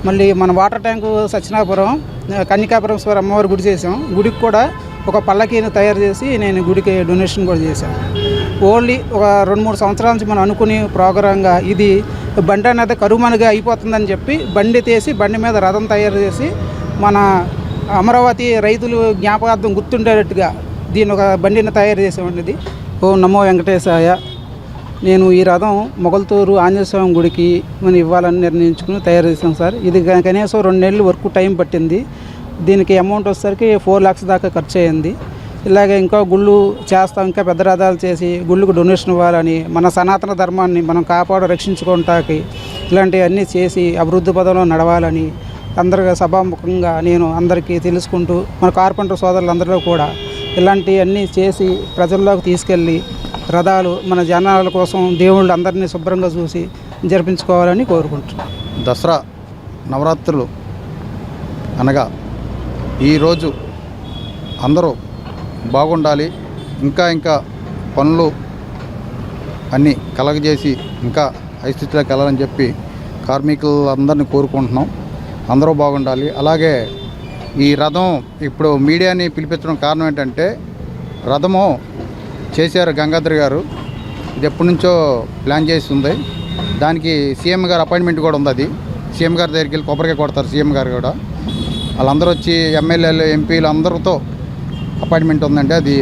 మళ్ళీ మన వాటర్ ట్యాంకు సత్యనాపురం, కన్యకాపరమేశ్వర అమ్మవారి గుడి చేసాం. గుడికి కూడా ఒక పల్లకీని తయారు చేసి నేను గుడికి డొనేషన్ కూడా చేశాను. ఓన్లీ ఒక 2-3 సంవత్సరాల నుంచి మనం అనుకునే ప్రోగ్రాంగా ఇది బండి అనేది కరుమనుగా అయిపోతుందని చెప్పి బండి తీసి బండి మీద రథం తయారు చేసి మన అమరావతి రైతులు జ్ఞాపకార్థం గుర్తుండేటట్టుగా దీని ఒక బండిని తయారు చేసామండి. ఓం నమో వెంకటేశాయ. నేను ఈ రథం మొగల్తూరు ఆంజనేయ స్వామి గుడికి మనం ఇవ్వాలని నిర్ణయించుకుని తయారు చేసాం సార్. ఇది కనీసం 2 నెలలు వరకు టైం పట్టింది. దీనికి అమౌంట్ వచ్చేసరికి 4 lakhs దాకా ఖర్చు అయ్యింది. ఇలాగే ఇంకా గుళ్ళు చేస్తాం, ఇంకా పెద్ద రథాలు చేసి గుళ్ళకు డొనేషన్ ఇవ్వాలని, మన సనాతన ధర్మాన్ని మనం రక్షించుకోవటానికి ఇలాంటివన్నీ చేసి అభివృద్ధి పదంలో నడవాలని అందరికీ సభాముఖంగా నేను అందరికీ తెలుసుకుంటూ మన కార్పెంటర్ సోదరులందరిలో కూడా ఇలాంటివన్నీ చేసి ప్రజల్లోకి తీసుకెళ్ళి రథాలు మన జనాల కోసం దేవుళ్ళు అందరినీ శుభ్రంగా చూసి జరిపించుకోవాలని కోరుకుంటున్నాను. దసరా నవరాత్రులు అనగా ఈరోజు అందరూ బాగుండాలి, ఇంకా పనులు అన్నీ కలగజేసి ఇంకా ఐస్థితిలోకి వెళ్ళాలని చెప్పి కార్మికులందరినీ కోరుకుంటున్నాం. అందరూ బాగుండాలి. అలాగే ఈ రథం ఇప్పుడు మీడియాని పిలిపించడం కారణం ఏంటంటే, రథము చేశారు గంగాధర్ గారు, ఇది ఎప్పటి నుంచో ప్లాన్ చేసి ఉంది. దానికి సీఎం గారు అపాయింట్మెంట్ కూడా ఉంది. అది సీఎం గారి దగ్గరికి వెళ్ళి కొబ్బరికాయ కొడతారు. సీఎం గారు కూడా వాళ్ళందరూ వచ్చి ఎమ్మెల్యేలు, ఎంపీలు అందరితో అపాయింట్మెంట్ ఉందండి. అది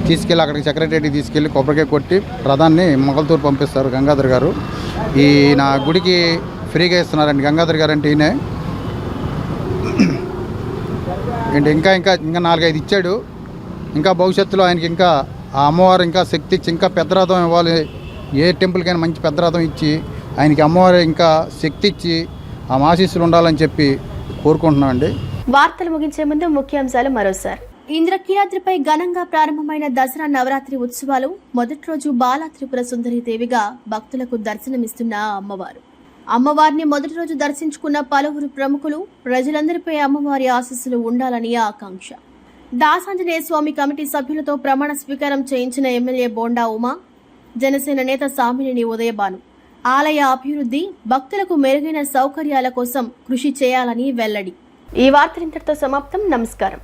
తీసుకెళ్ళి అక్కడికి సెక్రటరీకి తీసుకెళ్ళి కొబ్బరికాయ కొట్టి రథాన్ని మొగల్తూరు పంపిస్తారు గంగాధర్ గారు. ఈ నా గుడికి ఫ్రీగా ఇస్తున్నారండి గంగాధర్ గారు. అంటే ఈయనే ఏంటి ఇంకా 4-5 ఇచ్చాడు. ఇంకా భవిష్యత్తులో ఆయనకి ఇంకా ఆ అమ్మవారు ఇంకా శక్తి ఇచ్చి ఇంకా పెద్ద రథం ఇవ్వాలి. ఏ టెంపుల్కైనా మంచి పెద్ద రథం ఇచ్చి ఆయనకి అమ్మవారు ఇంకా శక్తి ఇచ్చి ఆ ఆశీస్సులు ఉండాలని చెప్పి కోరుకుంటున్నాం అండి. వార్తలు ముగించే ముందు ముఖ్యాంశాలు మరోసారి. ఇంద్రకీలాద్రిపై ఘనంగా ప్రారంభమైన దసరా నవరాత్రి ఉత్సవాలు మొదటి రోజు బాలా త్రిపుర సుందరి దేవిగా భక్తులకు దర్శనమిస్తున్న అమ్మవారు. అమ్మవారిని మొదటి రోజు దర్శించుకున్న పలువురు ప్రముఖులు, ప్రజలందరిపై అమ్మవారి ఆశీస్సులు ఉండాలని ఆకాంక్ష. దాసాంజనేయ స్వామి కమిటీ సభ్యులతో ప్రమాణ స్వీకారం చేయించిన ఎమ్మెల్యే బోండా ఉమా, జనసేన నేత సామినేని ఉదయభాను. ఆలయ అభివృద్ధి, భక్తులకు మెరుగైన సౌకర్యాల కోసం కృషి చేయాలని వెల్లడి. ఈ వార్తలు ఇంతటితో సమాప్తం. నమస్కారం.